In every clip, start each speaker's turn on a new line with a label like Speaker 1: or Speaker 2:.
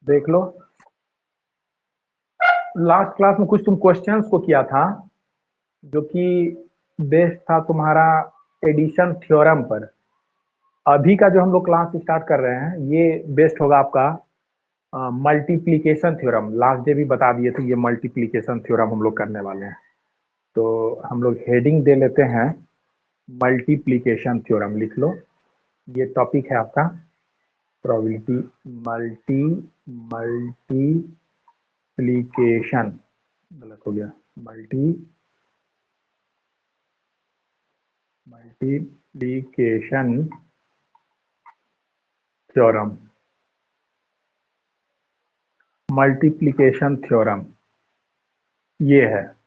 Speaker 1: देख लो, last class में कुछ तुम क्वेश्चंस को किया था जो कि बेस्ड था तुम्हारा एडिशन थ्योरम पर। अभी का जो हम लोग क्लास स्टार्ट कर रहे हैं ये बेस्ड होगा आपका मल्टीप्लिकेशन थ्योरम। लास्ट डे भी बता दिए थे, ये मल्टीप्लिकेशन थ्योरम हम लोग करने वाले हैं। तो हम लोग हेडिंग दे लेते हैं मल्टीप्लिकेशन थ्योरम, लिख लो। ये टॉपिक है आपका प्रोबेबिलिटी मल्टीप्लिकेशन, गलत हो गया, मल्टीप्लिकेशन थ्योरम। मल्टीप्लिकेशन थ्योरम ये है।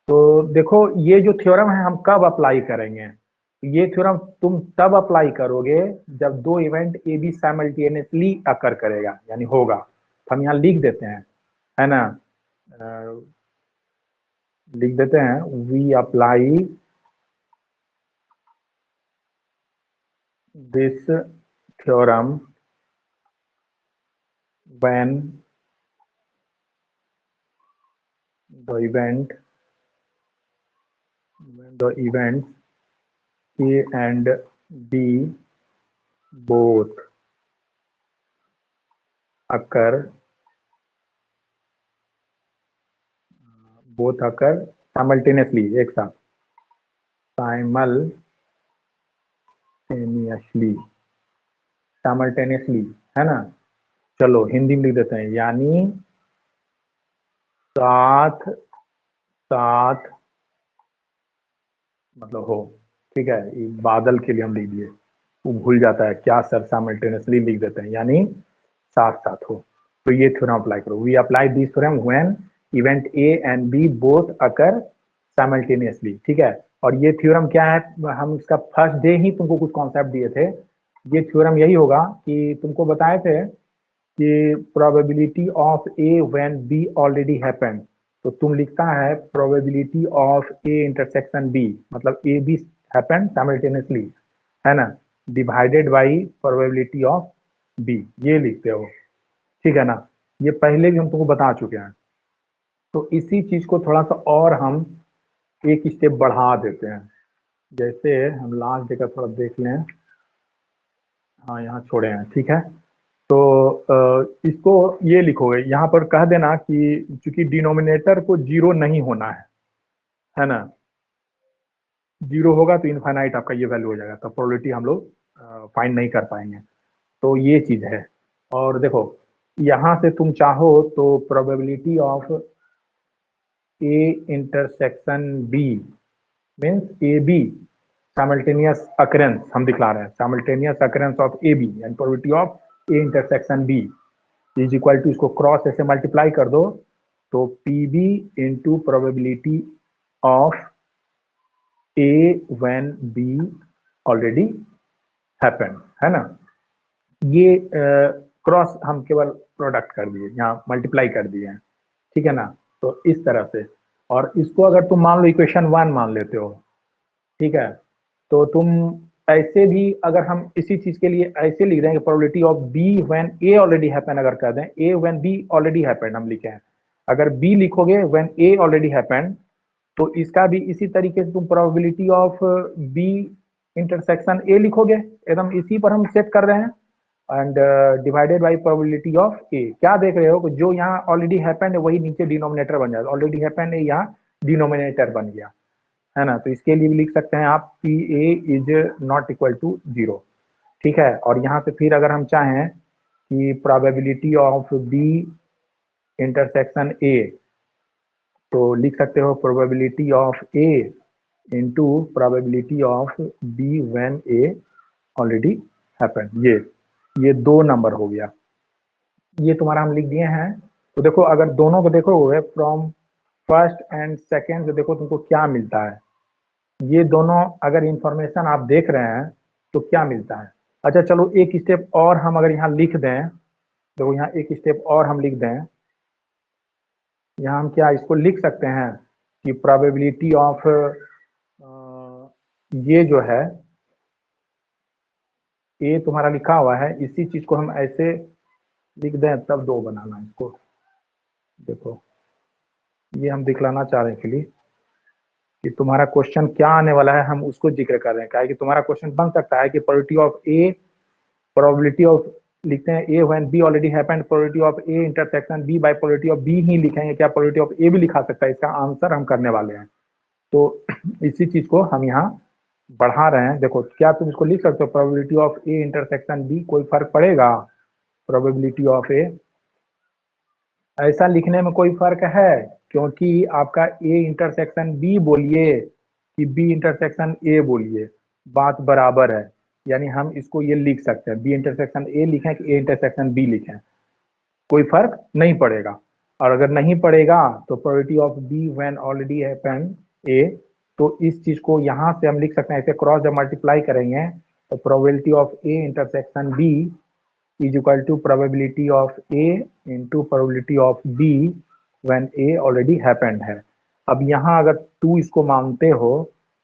Speaker 1: तो देखो, ये जो थ्योरम है हम कब अप्लाई करेंगे? ये थ्योरम तुम तब अप्लाई करोगे जब दो इवेंट ए बी साइमल्टेनियसली अकर करेगा, यानी होगा। तो हम यहाँ लिख देते हैं, है ना, लिख देते हैं we apply this theorem when the event A and B both occur simultaneously, एक साथ, साइमल्टेनियसली, है ना। चलो हिंदी में लिख देते हैं, यानी साथ साथ मतलब हो। ठीक है, ये बादल के लिए हम लिख दिए, वो भूल जाता है क्या सर, साइमल्टेनियसली लिख देते हैं, यानी साथ साथ हो। तो ये थ्योरम अप्लाई करो, we apply this theorem when event A and B both occur simultaneously. ठीक है, और ये थ्योरम क्या है, हम इसका फर्स्ट डे ही तुमको कुछ कॉन्सेप्ट दिए थे। ये थ्योरम यही होगा कि तुमको बताए थे कि probability of A when B already happened, तो तुम लिखता है probability of A intersection B, मतलब ए बी हैपेंड साइमल्टेनियसली, है ना, divided by probability of B, ये लिखते हो। ठीक है ना, ये पहले भी हम तुमको बता चुके हैं। तो इसी चीज को थोड़ा सा और हम एक स्टेप बढ़ा देते हैं। जैसे हम लास्ट डे का थोड़ा देख लें, हाँ यहाँ छोड़े हैं, ठीक है। तो इसको ये लिखोगे, यहाँ पर कह देना कि चूंकि डिनोमिनेटर को जीरो नहीं होना है ना, जीरो होगा तो इनफाइनाइट आपका ये वैल्यू हो जाएगा, तो प्रोबेबिलिटी हम लोग फाइंड नहीं कर पाएंगे। तो ये चीज है। और देखो, यहाँ से तुम चाहो तो probability of A intersection B means A B simultaneous occurrence हम दिखला रहे हैं, simultaneous occurrence of A B and probability of A intersection B is equal to, इसको क्रॉस ऐसे मल्टीप्लाई कर दो तो P B into probability of A when B already happen, है ना। ये क्रॉस हम केवल प्रोडक्ट कर दिए, यहाँ मल्टीप्लाई कर दिए हैं, ठीक है ना। तो इस तरह से, और इसको अगर तुम मान लो इक्वेशन वन मान लेते हो, ठीक है, तो तुम ऐसे भी अगर हम इसी चीज के लिए ऐसे लिख दें कि probability of B when A already happen, अगर कर दें A when B already happen हम लिखे हैं, अगर बी लिखोगे व्हेन ए ऑलरेडी हैपन, तो इसका भी इसी तरीके से तुम probability of B intersection A लिखोगे, एकदम इसी पर हम सेट कर रहे हैं, and divided by probability of A. क्या देख रहे हो कि जो यहाँ ऑलरेडी हैपेंड है वही नीचे डिनोमिनेटर बन जाएगा, ऑलरेडी हैपेंड है यहाँ डिनोमिनेटर बन गया, है ना। तो इसके लिए भी लिख सकते हैं आप P A is not equal to zero, ठीक है। और यहाँ से फिर अगर हम चाहें कि probability of B intersection A, तो लिख सकते हो probability of A into probability of B when A already happen. ये दो नंबर हो गया, ये तुम्हारा हम लिख दिए हैं। तो देखो, अगर दोनों को देखोगे फ्रॉम फर्स्ट एंड सेकेंड से, देखो तुमको क्या मिलता है। ये दोनों अगर इंफॉर्मेशन आप देख रहे हैं तो क्या मिलता है। अच्छा चलो एक स्टेप और हम अगर यहाँ लिख दें, देखो यहाँ एक स्टेप और हम लिख दें, यहाँ हम क्या इसको लिख सकते हैं कि प्रोबेबिलिटी ऑफ ये जो है ए तुम्हारा लिखा हुआ है, इसी चीज को हम ऐसे लिख दें तब 2 बनाना है इसको। देखो ये हम दिखलाना चाह रहे हैं एक्चुअली कि तुम्हारा क्वेश्चन क्या आने वाला है, हम उसको जिक्र कर रहे हैं। क्या है कि तुम्हारा क्वेश्चन बन सकता है कि probability of A, probability of लिखते हैं A when B already happened, probability of A intersection B by probability of B ही लिखेंगे, क्या प्रोबेबिलिटी ऑफ ए भी लिखा सकता है? इसका आंसर हम करने वाले हैं। तो इसी चीज को हम यहाँ बढ़ा रहे हैं। देखो क्या तुम इसको लिख सकते हो, probability of A intersection B, कोई फर्क पड़ेगा? प्रोबेबिलिटी ऑफ ए ऐसा लिखने में कोई फर्क है? क्योंकि आपका ए इंटरसेक्शन बी बोलिए कि बी इंटरसेक्शन ए बोलिए, बात बराबर है। यानी हम इसको ये लिख सकते हैं, बी इंटरसेक्शन ए लिखें कि ए इंटरसेक्शन बी लिखें, कोई फर्क नहीं पड़ेगा। और अगर नहीं पड़ेगा तो probability of B when already happened A, तो इस चीज को यहाँ से हम लिख सकते हैं ऐसे, क्रॉस जब मल्टीप्लाई करेंगे तो probability of A intersection B is equal to probability of A into probability of B when A already happened है। अब यहाँ अगर 2 इसको मानते हो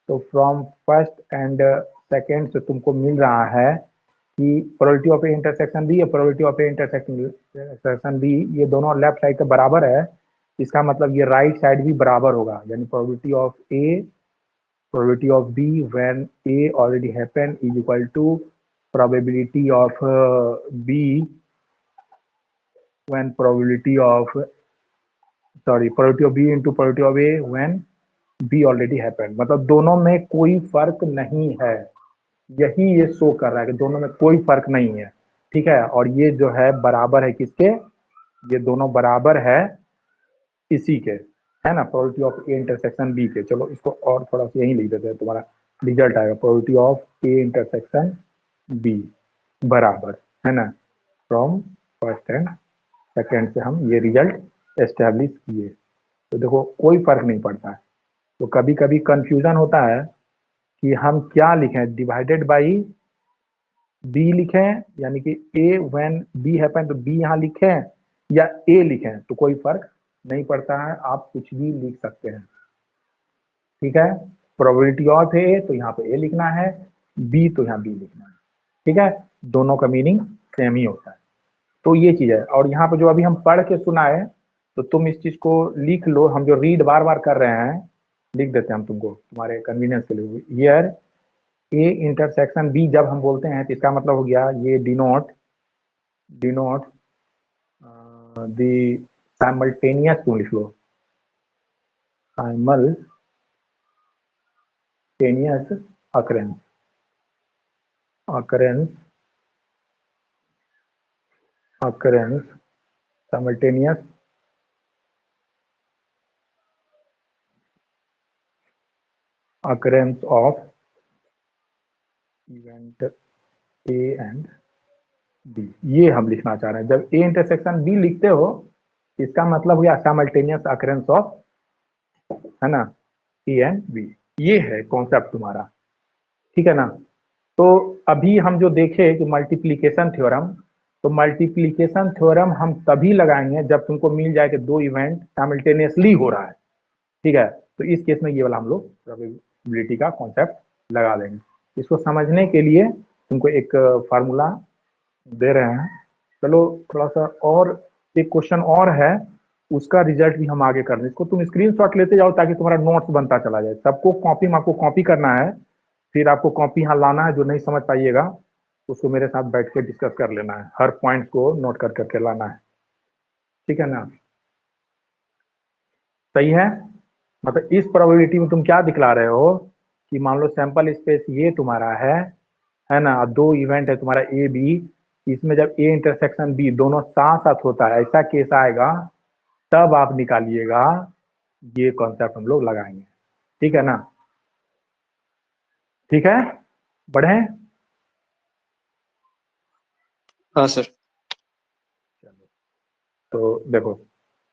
Speaker 1: तो फ्रॉम फर्स्ट एंड सेकेंड से तुमको मिल रहा है कि probability of A intersection B या probability of A intersection B, ये दोनों लेफ्ट साइड के बराबर है। इसका मतलब ये राइट साइड भी बराबर होगा, यानी probability of A, probability of B when A already happened is equal to probability of B when probability of probability of B into probability of A when B already happened। मतलब दोनों में कोई फर्क नहीं है, यही ये शो कर रहा है कि दोनों में कोई फर्क नहीं है। ठीक है, और ये जो है बराबर है किसके? ये दोनों बराबर है इसी के, है ना, probability of A intersection B के। चलो इसको और थोड़ा सा यही लिख देते हैं, तुम्हारा रिजल्ट आएगा probability of A intersection B बराबर, है ना, फ्रॉम फर्स्ट एंड सेकेंड से हम ये रिजल्ट एस्टेब्लिश किए। तो देखो कोई फर्क नहीं पड़ता है। तो कभी कभी कंफ्यूजन होता है कि हम क्या लिखें, डिवाइडेड बाई बी लिखें, यानी कि ए व्हेन बी हैपन तो बी यहाँ लिखें, या ए लिखें, तो कोई फर्क नहीं पड़ता है, आप कुछ भी लिख सकते हैं। ठीक है, प्रोबेबिलिटी ऑफ ए तो यहाँ पे ए लिखना है, बी तो यहाँ बी लिखना है। ठीक है, दोनों का मीनिंग सेम ही होता है। तो ये चीज है। और यहाँ पे जो अभी हम पढ़ के सुनाए, तो तुम इस चीज को लिख लो, हम जो रीड बार बार कर रहे हैं लिख देते हैं हम तुमको तुम्हारे कन्वीनियंस के लिए। हियर ए इंटरसेक्शन बी जब हम बोलते हैं तो इसका मतलब हो गया ये डिनोट द साइमल्टेनियस, तुम लिख लो simultaneous occurrence simultaneous occurrence of event A and B, ये हम लिखना चाह रहे हैं। जब A इंटरसेक्शन B लिखते हो इसका मतलब हुआ साइमल्टेनियस occurrence of, है ना, A and B। ये है कॉन्सेप्ट तुम्हारा, ठीक है ना। तो अभी हम जो देखे कि मल्टीप्लीकेशन थ्योरम, तो मल्टीप्लीकेशन थ्योरम हम तभी लगाएंगे जब तुमको मिल जाए कि 2 इवेंट साइमल्टेनियसली हो रहा है। ठीक है, तो इस केस में ये वाला हम लोग प्रोबेबिलिटी का कॉन्सेप्ट लगा देंगे। इसको समझने के लिए तुमको एक फार्मूला दे रहे हैं। चलो थोड़ा सा और एक क्वेश्चन और है, उसका रिजल्ट भी हम आगे कर रहे हैं। इसको तुम स्क्रीनशॉट लेते जाओ ताकि तुम्हारा नोट्स बनता चला जाए। सबको कॉपी में आपको कॉपी करना है, फिर आपको कॉपी यहाँ लाना है। जो नहीं समझ पाइएगा उसको मेरे साथ बैठ के डिस्कस कर लेना है, हर पॉइंट को नोट कर करके लाना है। ठीक है ना, सही है। मतलब इस प्रोबेबिलिटी में तुम क्या दिखला रहे हो कि मान लो सैंपल स्पेस ये तुम्हारा है ना, 2 इवेंट है तुम्हारा ए बी, इसमें जब ए इंटरसेक्शन बी दोनों साथ साथ होता है, ऐसा केस आएगा, तब आप निकालिएगा। ये कॉन्सेप्ट हम लोग लगाएंगे, ठीक है ना। ठीक है, बढ़े।
Speaker 2: हाँ सर।
Speaker 1: तो देखो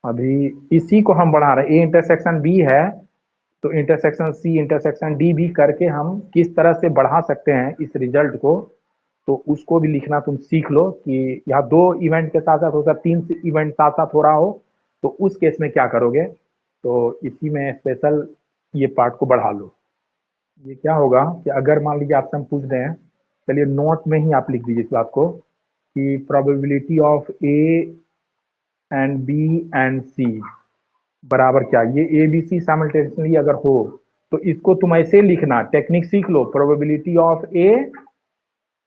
Speaker 1: अभी इसी को हम बढ़ा रहे हैं, ए इंटरसेक्शन बी है तो इंटरसेक्शन सी इंटरसेक्शन डी भी करके हम किस तरह से बढ़ा सकते हैं इस रिजल्ट को, तो उसको भी लिखना तुम सीख लो कि यहाँ 2 इवेंट के साथ साथ हो सकता 3 इवेंट साथ साथ हो रहा हो, तो उस केस में क्या करोगे। तो इसी में स्पेशल ये पार्ट को बढ़ा लो। ये क्या होगा कि अगर मान लीजिए आपसे हम पूछ रहे हैं, चलिए नोट में ही आप लिख दीजिए इस बात को कि probability of A and B and C बराबर क्या, ये ए बी सी साइमल्टेनियसली अगर हो तो इसको तुम ऐसे लिखना, टेक्निक सीख लो, प्रोबेबिलिटी ऑफ ए,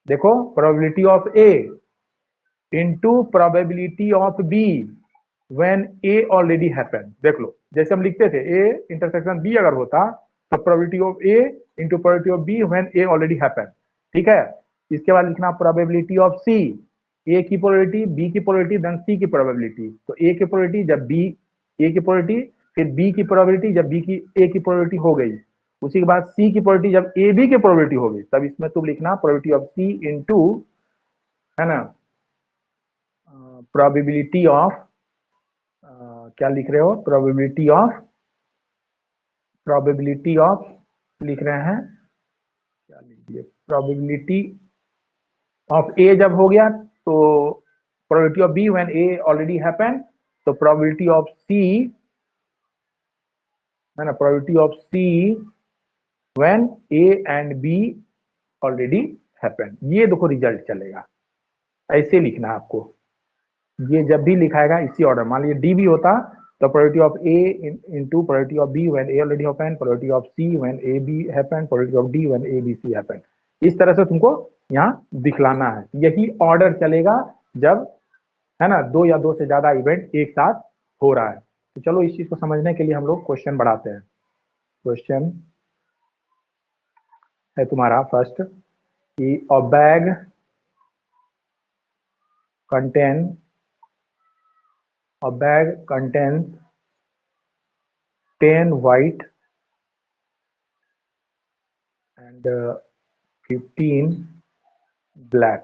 Speaker 1: देखो probability of A into probability of B when A already happen. देख लो जैसे हम लिखते थे ए इंटरसेक्शन बी अगर होता तो probability of A into probability of B when A already happen, ठीक है। इसके बाद लिखना प्रोबेबिलिटी ऑफ सी, ए की प्रोबेबिलिटी, बी की प्रोबेबिलिटी, देन सी की प्रोबेबिलिटी। तो ए की प्रोबेबिलिटी जब बी, ए की प्रोबेबिलिटी, फिर बी की प्रोबेबिलिटी जब बी की ए की प्रोबेबिलिटी हो गई, उसी के बाद सी की प्रोबेबिलिटी जब ए बी की प्रोबेबिलिटी हो गई, तब इसमें तुम लिखना प्रोबेबिलिटी ऑफ सी इनटू, है ना, प्रोबेबिलिटी ऑफ, क्या लिख रहे हो, प्रोबेबिलिटी ऑफ लिख रहे हैं, क्या लीजिए, प्रोबेबिलिटी ऑफ ए जब हो गया तो probability of B when A already happen, तो प्रोबेबिलिटी ऑफ सी, है ना, probability of C when A and B already happen. ये देखो रिजल्ट चलेगा, ऐसे लिखना आपको, ये जब भी लिखाएगा इसी ऑर्डर, मान लीजिए डी भी होता तो probability of A into probability of B when A already happen, probability of C when A B happen, probability of D when A B C happen. इस तरह से तुमको यहाँ दिखलाना है, यही ऑर्डर चलेगा जब, है ना, दो या दो से ज्यादा इवेंट एक साथ हो रहा है। तो चलो इस चीज को समझने के लिए हम लोग क्वेश्चन बढ़ाते हैं। क्वेश्चन है तुम्हारा फर्स्ट कि a bag contains 10 white and 15 black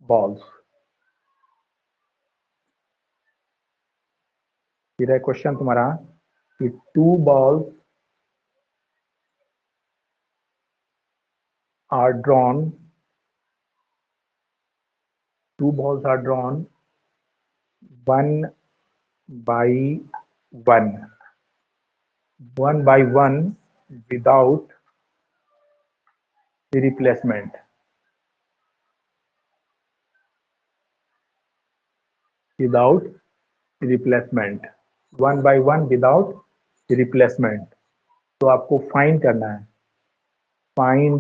Speaker 1: balls। फिर है क्वेश्चन तुम्हारा कि two balls are drawn one by one without replacement। one by one without replacement। तो आपको फाइंड करना है, फाइंड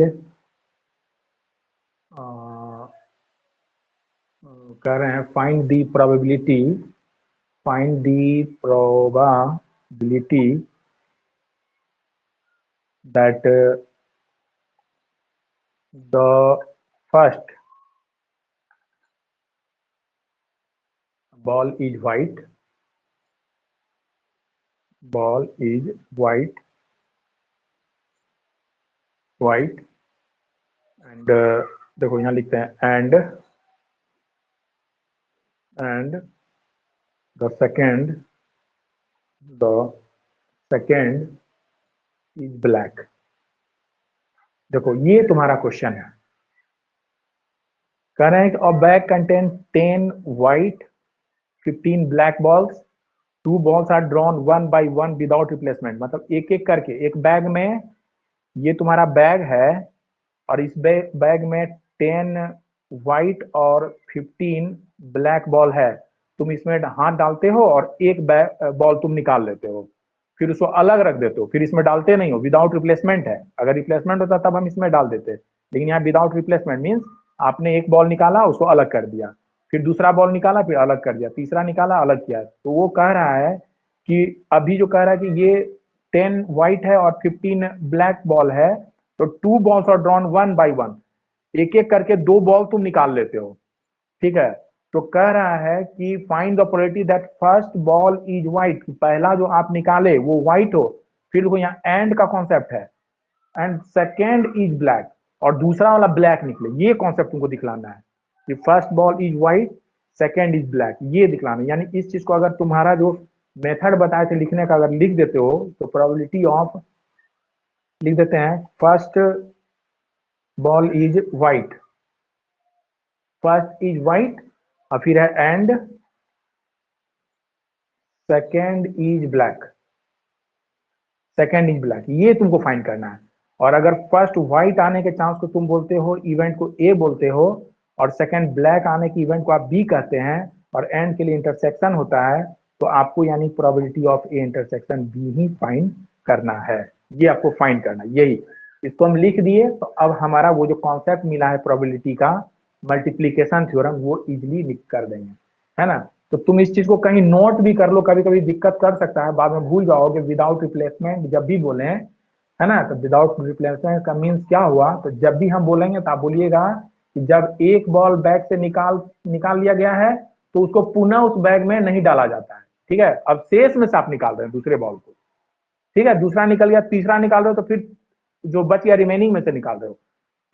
Speaker 1: कह रहे हैं find the probability that the first ball is white and देखो यहाँ लिखते हैं and the second is black। देखो ये तुम्हारा क्वेश्चन है, कह रहे हैं कि a bag contains 10 white 15 black balls, 2 balls are drawn one by one without replacement। मतलब एक एक करके, एक बैग में, ये तुम्हारा बैग है और इस बैग में 10 व्हाइट और 15 ब्लैक बॉल है। तुम इसमें हाथ डालते हो और एक बॉल तुम निकाल लेते हो, फिर उसको अलग रख देते हो, फिर इसमें डालते नहीं हो, विदाउट रिप्लेसमेंट है। अगर रिप्लेसमेंट होता तब हम इसमें डाल देते, लेकिन यहाँ विदाउट रिप्लेसमेंट मीन्स आपने एक बॉल निकाला उसको अलग कर दिया, फिर दूसरा बॉल निकाला फिर अलग कर दिया, तीसरा निकाला अलग किया। तो वो कह रहा है कि अभी जो कह रहा है कि ये 10 व्हाइट है और 15 ब्लैक बॉल है, तो 2 balls are drawn one by one, एक एक करके 2 बॉल तुम निकाल लेते हो, ठीक है। तो कह रहा है कि find the probability that first ball is white, पहला जो आप निकाले वो व्हाइट हो, फिर वो यहाँ एंड का कॉन्सेप्ट है, एंड सेकेंड इज ब्लैक, और दूसरा वाला ब्लैक निकले। ये कॉन्सेप्ट तुमको दिखलाना है कि first ball is white second is black, ये दिखलाना। यानी इस चीज को अगर तुम्हारा जो मेथड बताए थे लिखने का अगर लिख देते हो तो प्रोबेबिलिटी ऑफ लिख देते हैं first ball is white, first is white और फिर है एंड सेकेंड इज ब्लैक, ये तुमको फाइंड करना है। और अगर फर्स्ट व्हाइट आने के चांस को तुम बोलते हो, इवेंट को ए बोलते हो, और सेकंड ब्लैक आने की इवेंट को आप बी कहते हैं और एंड के लिए इंटरसेक्शन होता है, तो आपको यानी probability of A intersection B ही फाइंड करना है। ये आपको फाइंड करना है, यही इसको हम लिख दिए। तो अब हमारा वो जो कॉन्सेप्ट मिला है प्रोबेबिलिटी का, मल्टीप्लीकेशन थ्योरम, वो इजिली लिख कर देंगे, है ना। तो तुम इस चीज को कहीं नोट भी कर लो, कभी कभी दिक्कत कर सकता है, बाद में भूल जाओगे। विदाउट रिप्लेसमेंट जब भी बोले, है ना, तो विदाउट रिप्लेसमेंट का मीन्स क्या हुआ, तो जब भी हम बोलेंगे तो आप बोलिएगा कि जब एक बॉल बैग से निकाल लिया गया है तो उसको पुनः उस बैग में नहीं डाला जाता है, ठीक है। अब शेष में से आप निकाल रहे हैं दूसरे बॉल को, ठीक है, दूसरा निकल गया, तीसरा निकाल रहे हो, तो फिर जो बच गया रिमेनिंग में से निकाल रहे हो।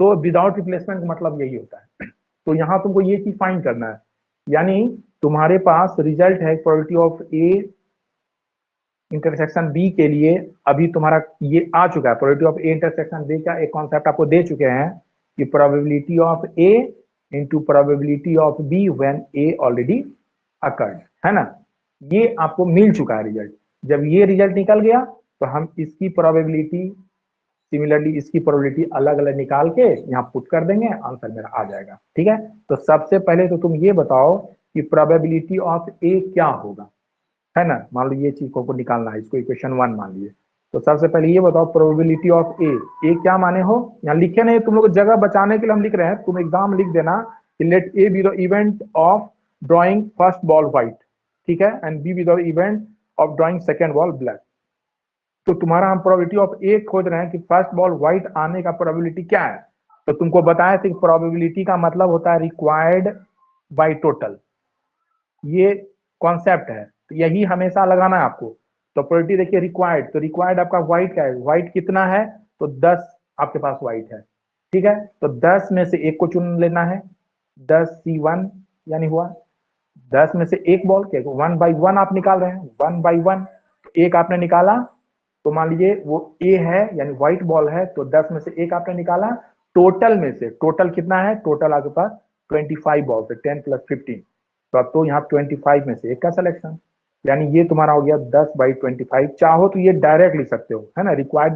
Speaker 1: तो विदाउट रिप्लेसमेंट का मतलब यही होता है। तो यहाँ तुमको ये चीज फाइंड करना है, यानी तुम्हारे पास रिजल्ट है probability of A intersection B के लिए। अभी तुम्हारा ये आ चुका है probability of A intersection B का एक कॉन्सेप्ट आपको दे चुके हैं कि probability of A into probability of B when A already occurred, है ना। ये आपको मिल चुका है रिजल्ट। जब ये रिजल्ट निकल गया तो हम इसकी प्रोबेबिलिटी, सिमिलरली इसकी प्रोबेबिलिटी अलग अलग निकाल के यहाँ पुट कर देंगे, आंसर मेरा आ जाएगा, ठीक है। तो सबसे पहले तो तुम ये बताओ कि प्रोबेबिलिटी ऑफ ए क्या होगा, है ना। मान लो ये चीज को निकालना है, इसको इक्वेशन 1 मान लिए। तो सबसे पहले ये बताओ प्रोबेबिलिटी ऑफ ए क्या माने हो, यहाँ लिखे नहीं, तुम लोग जगह बचाने के लिए हम लिख रहे हैं, तुम एग्जाम लिख देना कि let A be the event of drawing first ball white, ठीक है, and B be the event of drawing second ball black. तो तुम्हारा हम प्रोबेबिलिटी ऑफ ए खोज रहे हैं कि फर्स्ट बॉल व्हाइट आने का प्रोबेबिलिटी क्या है। तो तुमको बताया था कि प्रोबेबिलिटी का मतलब होता है रिक्वायर्ड बाय टोटल, ये कॉन्सेप्ट है, तो यही हमेशा लगाना है आपको। तो प्रोबेबिलिटी देखिए रिक्वायर्ड, तो रिक्वायर्ड आपका व्हाइट क्या है, व्हाइट कितना है, तो 10 आपके पास व्हाइट है, ठीक है। तो 10 में से एक को चुन लेना है, 10C1 यानी हुआ 10 में से एक बॉल क्या, 1/1 आप निकाल रहे हैं, 1/1 एक आपने निकाला। तो मान लीजिए वो ए है यानी व्हाइट बॉल है, तो 10 में से एक आपने निकाला। टोटल में से, टोटल कितना है, टोटल आपके पास 25 बॉल है, 10 + 15। तो अब तो यहाँ 25 में से एक का सिलेक्शन, यानी ये तुम्हारा हो गया 10/25। चाहो तो ये डायरेक्ट लिख सकते हो, है ना, required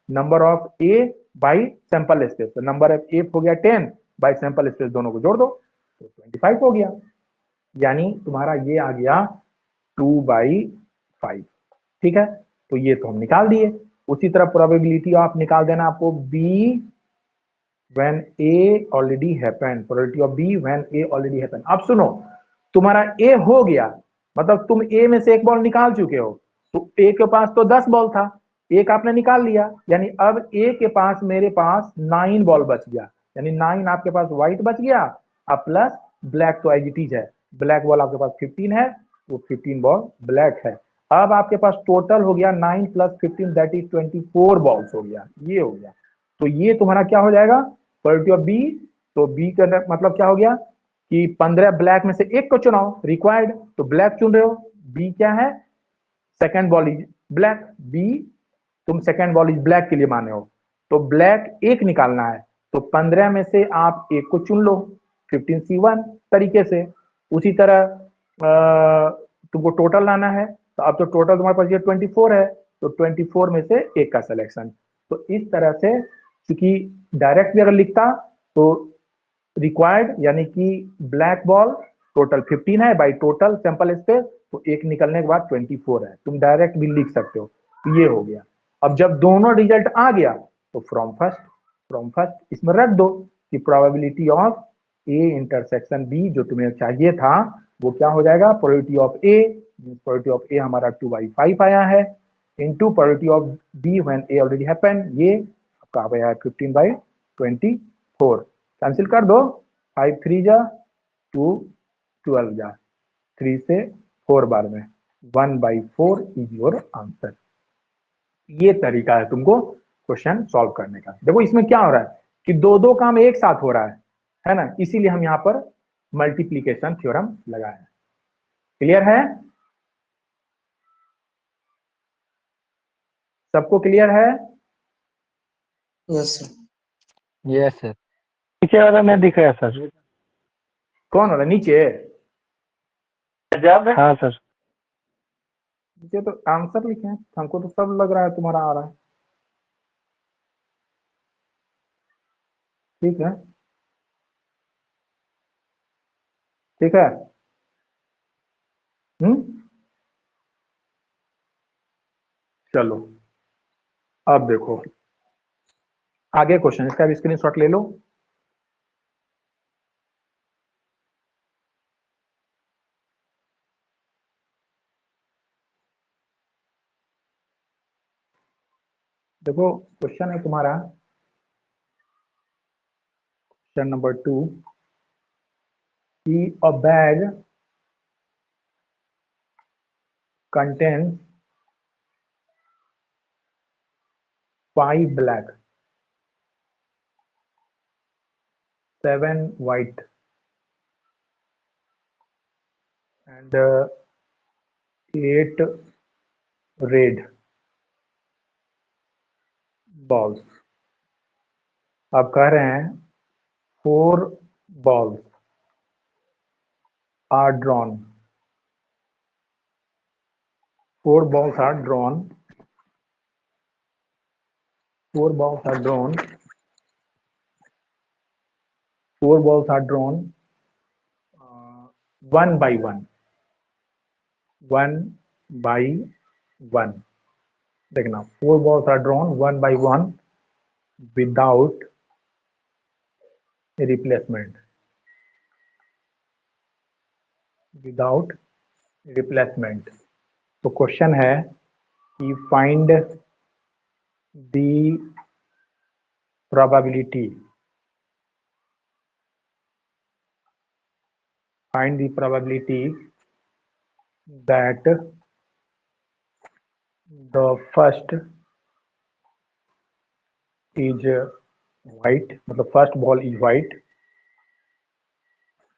Speaker 1: number of A by sample space. तो नंबर ऑफ ए हो गया 10, बाई सैंपल स्पेस दोनों को जोड़ दो तो 25 हो गया, यानी तुम्हारा ये आ गया 2/5, ठीक है। तो ये तो हम निकाल दिए। उसी तरह प्रोबेबिलिटी आप निकाल देना आपको B when A already happened, probability of B when A already happened. अब सुनो, तुम्हारा ए हो गया, मतलब तुम ए में से एक बॉल निकाल चुके हो, तो ए के पास तो 10 बॉल था, एक आपने निकाल लिया, यानी अब ए के पास मेरे पास 9 बॉल बच गया, यानी 9 आपके पास व्हाइट बच गया, अब प्लस ब्लैक तो एज इट इज है, ब्लैक बॉल आपके पास 15 है, वो 15 बॉल ब्लैक है। अब आपके पास टोटल हो गया 9 + 15 दैट इज 24 बॉल्स हो गया, ये हो गया। तो ये तुम्हारा क्या हो जाएगा, प्रोबेबिलिटी ऑफ बी। तो बी का मतलब क्या हो गया कि 15 ब्लैक में से एक को चुनाओ, रिक्वायर्ड, तो ब्लैक चुन रहे हो, बी क्या है, second ball is black, B तुम सेकंड बॉल इज ब्लैक के लिए माने हो, तो ब्लैक एक निकालना है, तो 15 में से आप एक को चुन लो 15C1 तरीके से। उसी तरह तुमको टोटल लाना है, तो अब तो टोटल तुम्हारे पास ये 24 है, तो 24 में से एक का सिलेक्शन। तो इस तरह से, क्योंकि डायरेक्ट भी अगर लिखता तो रिक्वायर्ड यानी कि ब्लैक बॉल टोटल 15 है बाई टोटल सैंपल स्पेस, तो एक निकलने के बाद 24 है, तुम डायरेक्ट भी लिख सकते हो। तो ये हो गया। अब जब दोनों रिजल्ट आ गया तो फ्रॉम फर्स्ट इसमें रख दो कि probability of A intersection B जो तुम्हें चाहिए था वो क्या हो जाएगा, probability of A, probability of A हमारा 2/5 आया है, into probability of B when A already happened, ये आपका आया है 15/24। कैंसिल कर दो, 5 3 जा 2 12 जा, 3 से 4 बार में 1/4 इज योर आंसर। ये तरीका है तुमको क्वेश्चन सॉल्व करने का। देखो इसमें क्या हो रहा है कि दो दो काम एक साथ हो रहा है ना, इसीलिए हम यहाँ पर मल्टीप्लीकेशन थ्योरम लगाए हैं। क्लियर है, सबको क्लियर है?
Speaker 2: Yes sir.
Speaker 3: Yes sir. नीचे वाला नहीं दिख रहा है सर।
Speaker 1: कौन वाला नीचे?
Speaker 3: हाँ सर।
Speaker 1: नीचे तो आंसर लिखे हैं, हमको तो सब लग रहा है तुम्हारा आ रहा है। ठीक है, ठीक है। चलो अब देखो आगे क्वेश्चन, इसका भी स्क्रीनशॉट ले लो। देखो क्वेश्चन है तुम्हारा क्वेश्चन नंबर 2 कि a bag contains 5 black, 7 white and 8 red balls। अब कह रहे हैं 4 balls are drawn, 4 balls are drawn, 4 balls are drawn, 4 balls are drawn one by one, one by one। देखना 4 balls are drawn one by one without replacement, without replacement। तो question है कि find the probability, find the probability that the first is white, मतलब first ball is white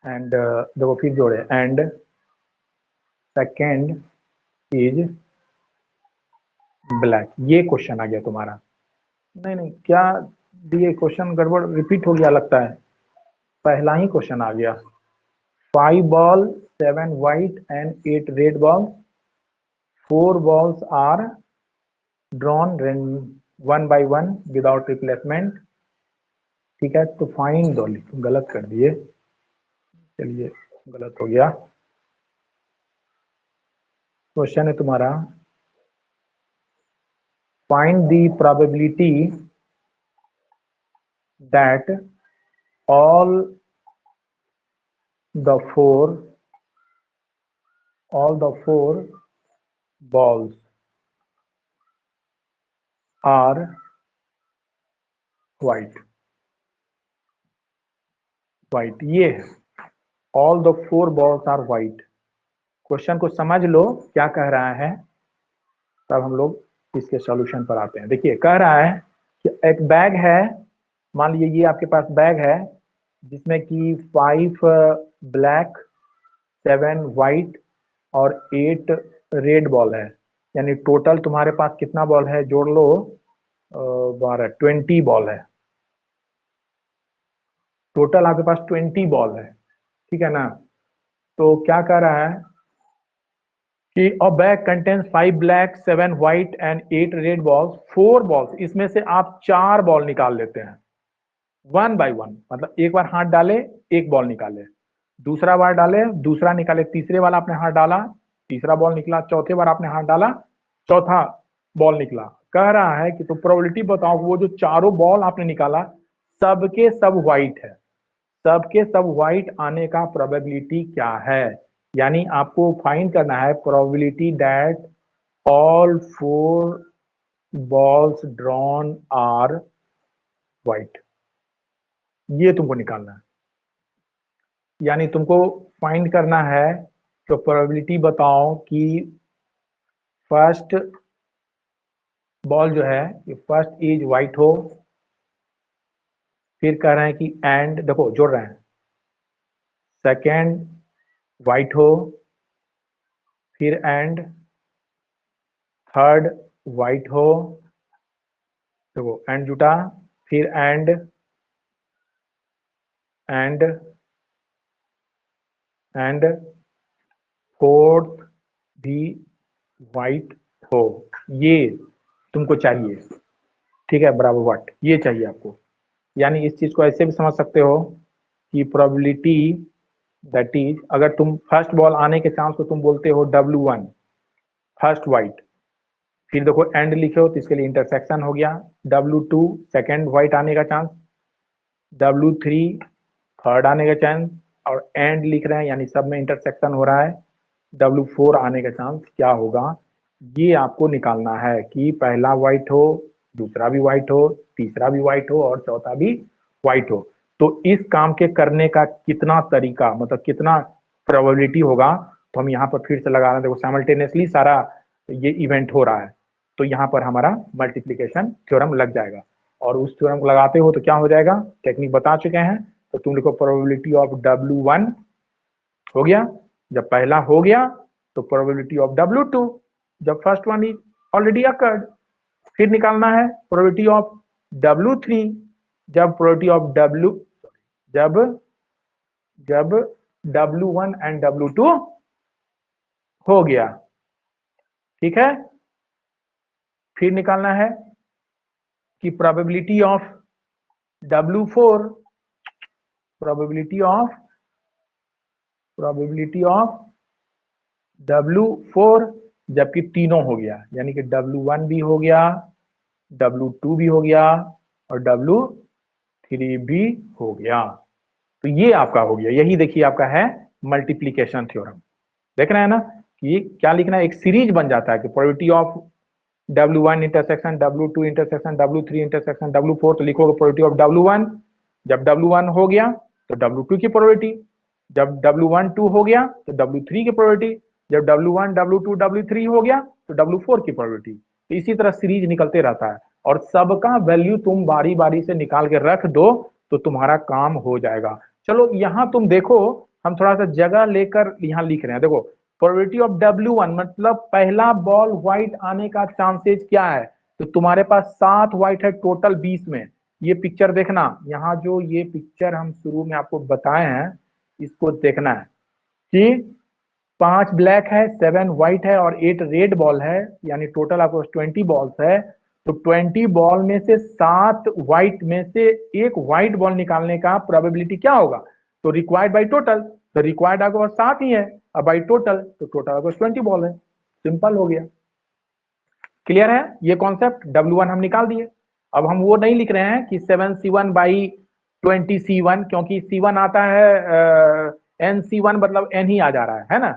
Speaker 1: and देखो फिर जोड़े and second is black. ये question आ गया तुम्हारा। नहीं नहीं क्या ये क्वेश्चन गड़बड़ रिपीट हो गया लगता है, पहला ही क्वेश्चन आ गया। 5 ball 7 white and 8 red balls, 4 balls are drawn one by one without replacement। ठीक है, तो फाइंड दो, गलत कर दिए, चलिए गलत हो गया। क्वेश्चन है तुम्हारा find the probability that all the four balls are white। ये है all the 4 balls are white। Question को समझ लो क्या कह रहा है, तब हम लोग इसके सॉल्यूशन पर आते हैं। देखिए कह रहा है कि एक बैग है, मान लीजिए ये आपके पास बैग है जिसमें कि 5 ब्लैक 7 वाइट और 8 रेड बॉल है, यानी टोटल तुम्हारे पास कितना बॉल है, जोड़ लो 12 20 बॉल है। टोटल आपके पास 20 बॉल है, ठीक है ना। तो क्या कह रहा है कि a bag contains 5 black 7 white and 8 red balls, 4 balls, इसमें से आप 4 बॉल निकाल लेते हैं वन बाय वन, मतलब एक बार हाथ डाले एक बॉल निकाले, दूसरा बार डाले दूसरा निकाले, तीसरे बार आपने हाथ डाला तीसरा बॉल निकला, चौथे बार आपने हाथ डाला चौथा बॉल निकला। कह रहा है कि तो प्रोबेबिलिटी बताओ वो जो चारों बॉल आपने निकाला सबके सब व्हाइट है, सबके सब व्हाइट आने का प्रोबेबिलिटी क्या है। यानी आपको फाइंड करना है probability that all 4 balls drawn are white, ये तुमको निकालना है। यानी तुमको फाइंड करना है तो प्रोबेबिलिटी बताओ कि फर्स्ट बॉल जो है ये फर्स्ट इज व्हाइट हो, फिर कह रहे हैं कि एंड, देखो जोड़ रहे हैं, सेकेंड व्हाइट हो, फिर एंड, थर्ड व्हाइट हो, देखो एंड जुटा, फिर एंड एंड एंड फोर्थ भी व्हाइट हो, ये तुमको चाहिए। ठीक है, बराबर व्हाट, ये चाहिए आपको। यानी इस चीज को ऐसे भी समझ सकते हो कि प्रोबेबिलिटी दैट इज अगर तुम फर्स्ट बॉल आने के चांस को तुम बोलते हो W1 फर्स्ट व्हाइट, फिर देखो एंड लिखे हो तो इसके लिए इंटरसेक्शन हो गया, W2 सेकेंड व्हाइट आने का चांस, W3 थर्ड आने का चांस, और एंड लिख रहे हैं यानी सब में इंटरसेक्शन हो रहा है, W4 आने का चांस क्या होगा, ये आपको निकालना है कि पहला व्हाइट हो, दूसरा भी व्हाइट हो, तीसरा भी व्हाइट हो और चौथा भी व्हाइट हो। तो इस काम के करने का कितना तरीका, मतलब कितना प्रोबेबिलिटी होगा, तो हम यहाँ पर फिर से लगा रहे हैं, देखो साइमल्टेनियसली सारा ये इवेंट हो रहा है, तो यहाँ पर हमारा मल्टीप्लीकेशन थ्योरम लग जाएगा। और उस थ्योरम को लगाते हो तो क्या हो जाएगा, टेक्निक बता चुके हैं, तो तुम लिखो प्रोबेबिलिटी ऑफ W1 हो गया, जब पहला हो गया तो प्रोबेबिलिटी ऑफ W2 जब first one is already occurred, फिर निकालना है प्रोबेबिलिटी ऑफ W3 जब प्रोबेबिलिटी ऑफ जब W1 एंड W2 हो गया, ठीक है। फिर निकालना है कि प्रोबेबिलिटी ऑफ W4 W4 जबकि तीनों हो गया, यानी कि W1 भी हो गया, W2 भी हो गया और W3 भी हो गया, तो ये आपका हो गया। यही देखिए आपका है मल्टीप्लीकेशन थ्योरम। देख रहे हैं ना कि ये क्या लिखना है, एक सीरीज बन जाता है कि probability of W1 intersection W2 intersection W3 intersection W4, तो लिखोगे प्रोबेबिलिटी ऑफ W1 जब W1 हो गया तो W2 की प्रोबेबिलिटी, जब W1 2 हो गया तो W3 की प्रोबेबिलिटी, जब W1 W2 W3 हो गया तो W4 की प्रोबेबिलिटी। तो इसी तरह सीरीज निकलते रहता है और सबका वैल्यू तुम बारी बारी से निकाल के रख दो तो तुम्हारा काम हो जाएगा। चलो यहाँ तुम देखो, हम थोड़ा सा जगह लेकर यहाँ लिख रहे हैं। देखो प्रोबेबिलिटी ऑफ W1 मतलब पहला बॉल व्हाइट आने का चांसेस क्या है, तो तुम्हारे पास 7 व्हाइट है टोटल 20 में। ये पिक्चर देखना, यहाँ जो ये पिक्चर हम शुरू में आपको बताए हैं इसको देखना है कि 5 ब्लैक है, 7 व्हाइट है और 8 रेड बॉल है, यानी टोटल आपको 20 बॉल्स है। तो 20 बॉल में से 7 व्हाइट में से एक व्हाइट बॉल निकालने का प्रोबेबिलिटी क्या होगा, तो रिक्वायर्ड बाई टोटल, तो रिक्वायर्ड आपके पास 7 ही है, अब बाई टोटल तो टोटल आपको 20 बॉल है, सिंपल हो गया। क्लियर है ये कॉन्सेप्ट, W1 हम निकाल दिए। अब हम वो नहीं लिख रहे हैं कि 7C1 बाई 20C1, क्योंकि C1 आता है NC1 मतलब N ही आ जा रहा है ना,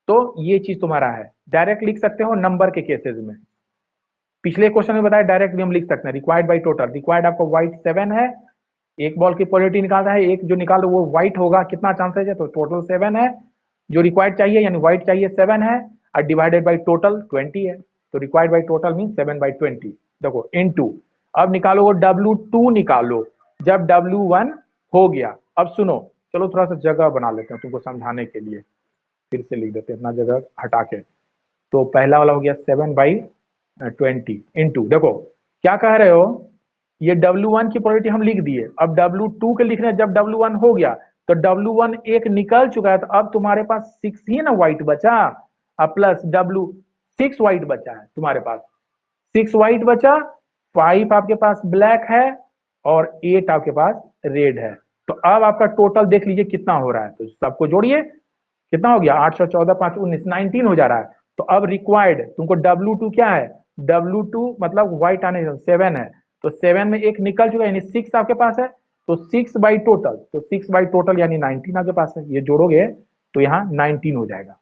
Speaker 1: तो ये चीज तुम्हारा है। डायरेक्ट लिख सकते हो नंबर के केसेस में, पिछले क्वेश्चन में बताया डायरेक्ट भी हम लिख सकते हैं रिक्वायर्ड बाई टोटल। रिक्वायर्ड आपको व्हाइट 7 है, एक बॉल की प्रोबेबिलिटी निकालना है, एक जो निकालो वो व्हाइट होगा, कितना चांसेस है, तो टोटल 7 है, जो रिक्वायर्ड चाहिए यानी व्हाइट चाहिए 7 है और डिवाइडेड बाई टोटल 20 है, तो रिक्वायर्ड बाई टोटल मीन 7/20। देखो इनटू, अब निकालो W2 निकालो जब W1 हो गया। अब सुनो, चलो थोड़ा सा जगह बना लेते हैं तुमको समझाने के लिए, फिर से लिख देते हैं अपना जगह हटा के। तो पहला वाला हो गया 7/20 इनटू, देखो क्या कह रहे हो, ये W1 की प्रोबेबिलिटी हम लिख दिए, अब W2 के लिख रहे हैं जब W1 हो गया, तो W1 एक निकल चुका है, तो अब तुम्हारे पास 6 ही ना व्हाइट बचा, अब प्लस W6 व्हाइट बचा है तुम्हारे पास, 6 व्हाइट बचा, 5 आपके पास ब्लैक है और 8 आपके पास रेड है। तो अब आपका टोटल देख लीजिए कितना हो रहा है, तो सबको जोड़िए, कितना हो गया 814 5 19 19 हो जा रहा है। तो अब रिक्वायर्ड तुमको W2 क्या है, W2 मतलब व्हाइट आने 7 है, तो 7 में एक निकल चुका है यानी 6 आपके पास है, तो 6 बाई टोटल, तो 6 बाई टोटल यानी 19 आपके पास है, ये जोड़ोगे तो यहाँ 19 हो जाएगा।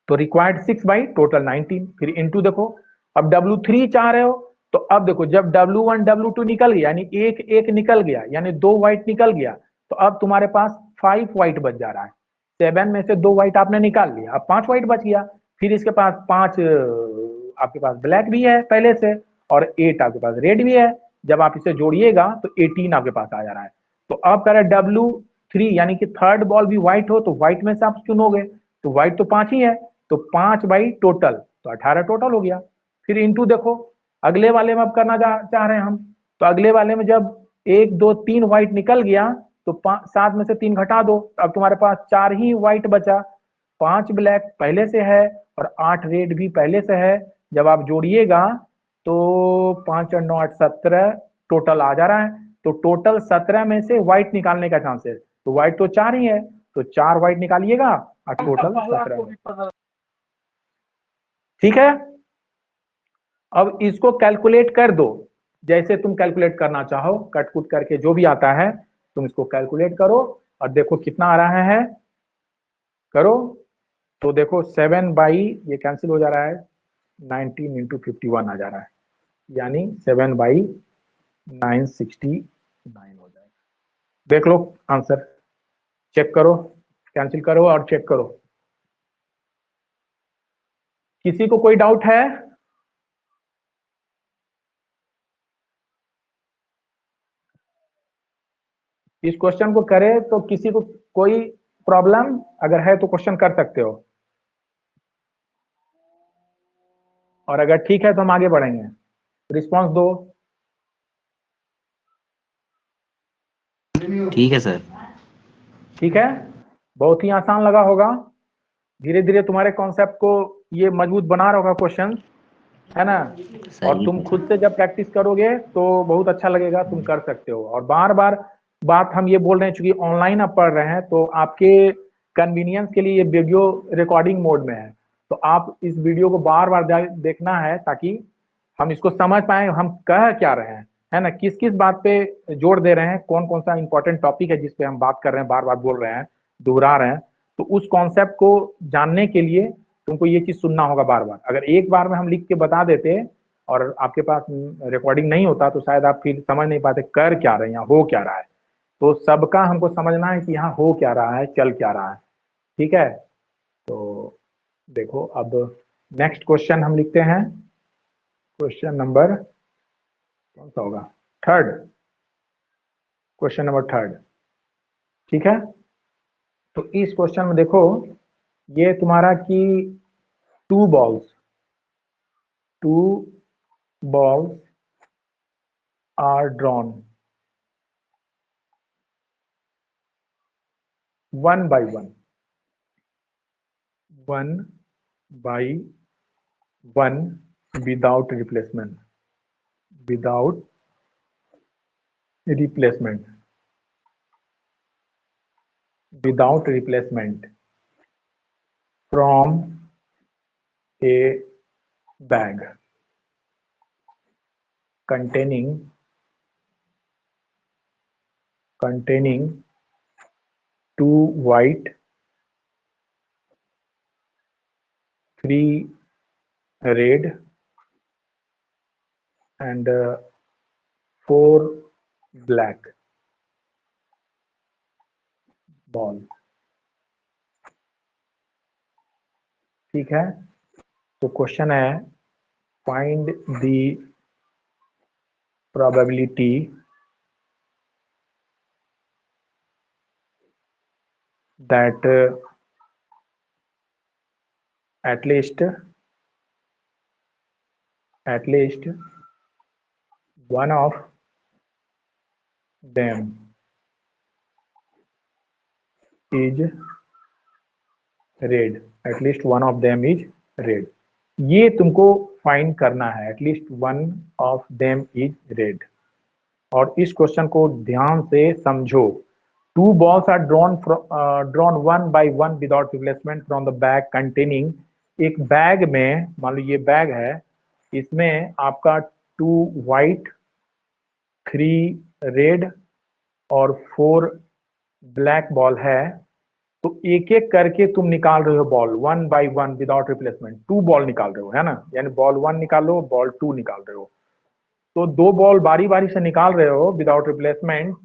Speaker 1: तो रिक्वायर्ड 6 बाई टोटल 19, फिर इनटू देखो, अब W3 चाह रहे हो, तो अब देखो जब W1 W2 निकल गया यानी एक एक निकल गया यानी 2 व्हाइट निकल गया, तो अब तुम्हारे पास 5 व्हाइट बच जा रहा है, 7 में से 2 व्हाइट आपने निकाल लिया, अब 5 व्हाइट बच गया, फिर इसके पास 5 आपके पास ब्लैक भी है पहले से और 8 आपके पास रेड भी है, जब आप इसे जोड़िएगा तो 18 आपके पास आ जा रहा है। तो अब कह रहे हैं W3 यानी कि थर्ड बॉल भी व्हाइट हो तो व्हाइट में से आप चुनोगे, तो व्हाइट तो 5 ही है, तो 5 बाई टोटल तो 18 टोटल हो गया। फिर इनटू देखो अगले वाले में अब करना चाह रहे हैं हम, तो अगले वाले में जब 1 2 3 व्हाइट निकल गया तो 7 में से 3 घटा दो, अब तुम्हारे पास 4 ही व्हाइट बचा, 5 ब्लैक पहले से है और 8 रेड भी पहले से है, जब आप जोड़िएगा तो 5 और 9 8 17 टोटल आ जा रहा है, तो टोटल 17 में से व्हाइट निकालने का चांस है, तो व्हाइट तो 4 ही है, तो 4 व्हाइट निकालिएगा और टोटल 17। ठीक है, अब इसको कैलकुलेट कर दो, जैसे तुम कैलकुलेट करना चाहो, कटकुट करके जो भी आता है तुम इसको कैलकुलेट करो और देखो कितना आ रहा है, करो। तो देखो 7 बाई ये कैंसिल हो जा रहा है, 19 इंटू 51 आ जा रहा है, यानी 7 बाई 969 हो जाएगा। देख लो आंसर, चेक करो, कैंसिल करो और चेक करो। किसी को कोई डाउट है? इस क्वेश्चन को करे तो किसी को कोई प्रॉब्लम अगर है तो क्वेश्चन कर सकते हो, और अगर ठीक है तो हम आगे बढ़ेंगे। रिस्पांस दो।
Speaker 4: ठीक है सर।
Speaker 1: ठीक है, बहुत ही आसान लगा होगा, धीरे धीरे तुम्हारे कॉन्सेप्ट को ये मजबूत बना रहा होगा क्वेश्चन, है ना। और
Speaker 4: सही
Speaker 1: तुम
Speaker 4: है।
Speaker 1: खुद से जब प्रैक्टिस करोगे तो बहुत अच्छा लगेगा, तुम कर सकते हो। और बार बार बात हम ये बोल रहे हैं, चूंकि ऑनलाइन आप पढ़ रहे हैं तो आपके कन्वीनियंस के लिए ये वीडियो रिकॉर्डिंग मोड में है, तो आप इस वीडियो को बार बार देखना है ताकि हम इसको समझ पाए हम कह क्या रहे हैं, है ना, किस किस बात पे जोर दे रहे हैं, कौन कौन सा इंपॉर्टेंट टॉपिक है जिस पे हम बात कर रहे हैं, बार बार बोल रहे हैं, दोहरा रहे हैं। तो उस कॉन्सेप्ट को जानने के लिए तुमको ये चीज सुनना होगा बार बार। अगर एक बार में हम लिख के बता देते और आपके पास रिकॉर्डिंग नहीं होता तो शायद आप फिर समझ नहीं पाते कर क्या रहे हैं, यहाँ हो क्या रहा है। तो सबका हमको समझना है कि यहाँ हो क्या रहा है, चल क्या रहा है। ठीक है, तो देखो अब नेक्स्ट क्वेश्चन हम लिखते हैं, क्वेश्चन नंबर कौन सा होगा, थर्ड, क्वेश्चन नंबर थर्ड। ठीक है, तो इस क्वेश्चन में देखो ये तुम्हारा कि to balls are drawn one by one without replacement from a bag containing two white, three red and four black balls। ठीक है, तो क्वेश्चन है find the probability that at least one of them is red, at least one of them is red। ये तुमको find करना है, at least one of them is red. और इस क्वेश्चन को ध्यान से समझो। Two balls are drawn one by one without replacement from the bag containing, एक बैग में, मान लो ये बैग है, इसमें आपका टू व्हाइट, थ्री रेड और फोर ब्लैक बॉल है। तो एक एक करके तुम निकाल रहे हो ball, one by one without replacement, two ball निकाल रहे हो, है ना, यानी बॉल वन निकालो, बॉल टू निकाल रहे हो। तो दो बॉल बारी बारी से निकाल रहे हो विदाउट रिप्लेसमेंट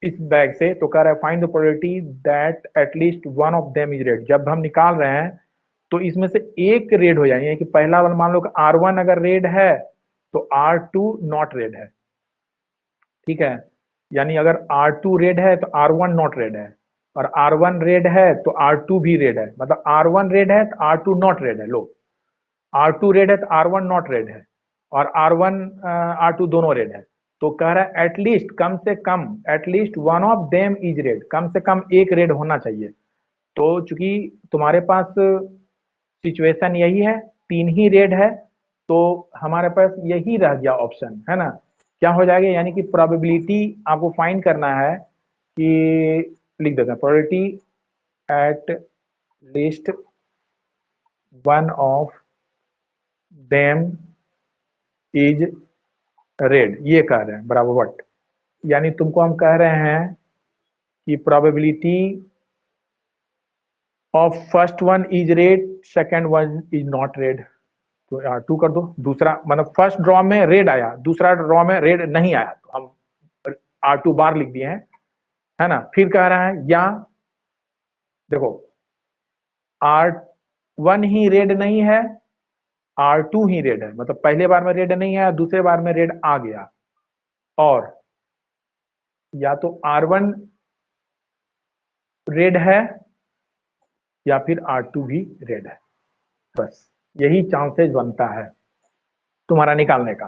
Speaker 1: इस बैग से। तो कह रहा है find the probability that at least one of them is red. जब हम निकाल रहे हैं तो इसमें से एक रेड हो जाए, कि पहला वाला मान लो कि R1 अगर रेड है तो R2 नॉट रेड है। ठीक है, यानी अगर R2 रेड है तो R1 नॉट रेड है, और R1 रेड है तो R2 भी रेड है, मतलब R1 रेड है तो R2 नॉट रेड है। लो, R2 रेड है तो R1 नॉट रेड है, और R1 R2 दोनों रेड है। तो कह रहा है एटलीस्ट, कम से कम, at least one of them is red, कम से कम एक रेड होना चाहिए। तो चूंकि तुम्हारे पास सिचुएशन यही है, तीन ही रेड है, तो हमारे पास यही रह गया ऑप्शन, है ना। क्या हो जाएगा, यानी कि प्रोबेबिलिटी आपको फाइंड करना है कि लिख देते हैं probability at least one of them is red, ये कह रहे हैं बराबर व्हाट, यानी तुमको हम कह रहे हैं कि probability of first one is red, second one is not red, तो R2 कर दो। दूसरा मतलब फर्स्ट ड्रॉ में रेड आया, दूसरा ड्रॉ में रेड नहीं आया, तो हम R2 बार लिख दिए हैं, है ना। फिर कह रहा है या देखो R1 ही रेड नहीं है, R2 ही रेड है, मतलब पहले बार में रेड नहीं आया, दूसरे बार में रेड आ गया, और या तो R1 रेड है या फिर R2 भी रेड है, बस यही चांसेस बनता है तुम्हारा निकालने का।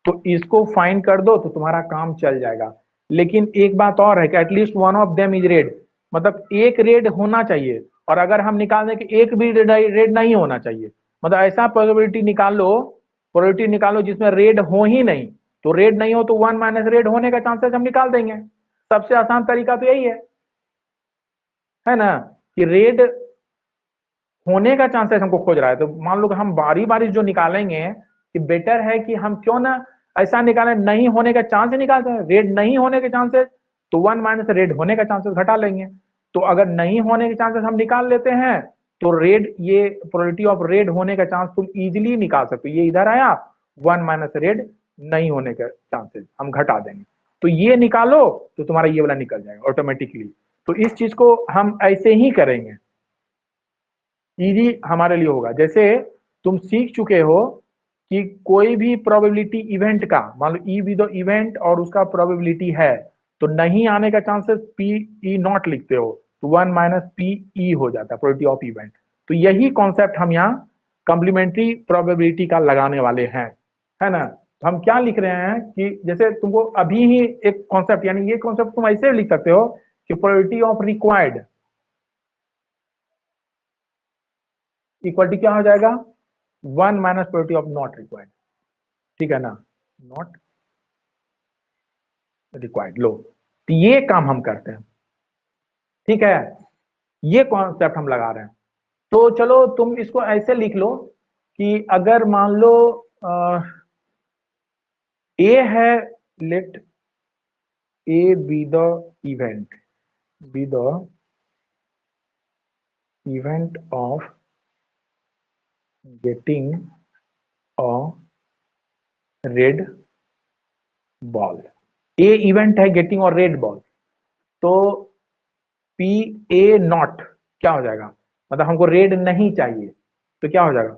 Speaker 1: तो इसको फाइंड कर दो तो तुम्हारा काम चल जाएगा। लेकिन एक बात और है कि at least one of them is red, मतलब एक रेड होना चाहिए, और अगर हम निकाल दें कि एक भी रेड नहीं होना चाहिए, मतलब ऐसा प्रोबेबिलिटी निकालो जिसमें रेड हो ही नहीं, तो रेड नहीं हो तो 1 माइनस रेड होने का चांसेस हम निकाल देंगे। सबसे आसान तरीका तो यही है ना, कि रेड होने का चांसेस हमको खोज रहा है, तो मान लो कि हम बारी बारी जो निकालेंगे कि बेटर है कि हम क्यों ना ऐसा निकालें नहीं होने का चांस निकालते हैं, रेड नहीं होने के चांसेस, तो 1 माइनस रेड होने का चांसेस घटा लेंगे। तो अगर नहीं होने के चांसेस हम निकाल लेते हैं तो रेड, ये प्रोबेबिलिटी ऑफ रेड होने का चांस तुम इजीली निकाल सकते हो। ये इधर आया 1 माइनस रेड नहीं होने का चांसेस हम घटा देंगे, तो ये निकालो तो तुम्हारा ये वाला निकल जाएगा ऑटोमेटिकली। तो इस चीज को हम ऐसे ही करेंगे, इजी हमारे लिए होगा। जैसे तुम सीख चुके हो कि कोई भी प्रोबेबिलिटी इवेंट का, मान लो ई विद इवेंट और उसका प्रोबेबिलिटी है, तो नहीं आने का चांसेस पी ई नॉट लिखते हो, तो 1 माइनस पी ई हो जाता है प्रोबेबिलिटी ऑफ इवेंट। तो यही कॉन्सेप्ट हम यहाँ कॉम्प्लीमेंट्री प्रोबेबिलिटी का लगाने वाले हैं, है ना। तो हम क्या लिख रहे हैं कि जैसे तुमको अभी ही एक कॉन्सेप्ट, यानी ये कॉन्सेप्ट तुम ऐसे लिख सकते हो कि probability of required equal to क्या हो जाएगा, 1 minus probability of not required, ठीक है ना, नॉट रिक्वायर्ड। लो, तो ये काम हम करते हैं, ठीक है, ये कॉन्सेप्ट हम लगा रहे हैं। तो चलो तुम इसको ऐसे लिख लो कि अगर मान लो ए है, let A be the event, B the event of getting a red ball. A event है गेटिंग और रेड बॉल, तो पी ए नॉट क्या हो जाएगा, मतलब हमको रेड नहीं चाहिए, तो क्या हो जाएगा,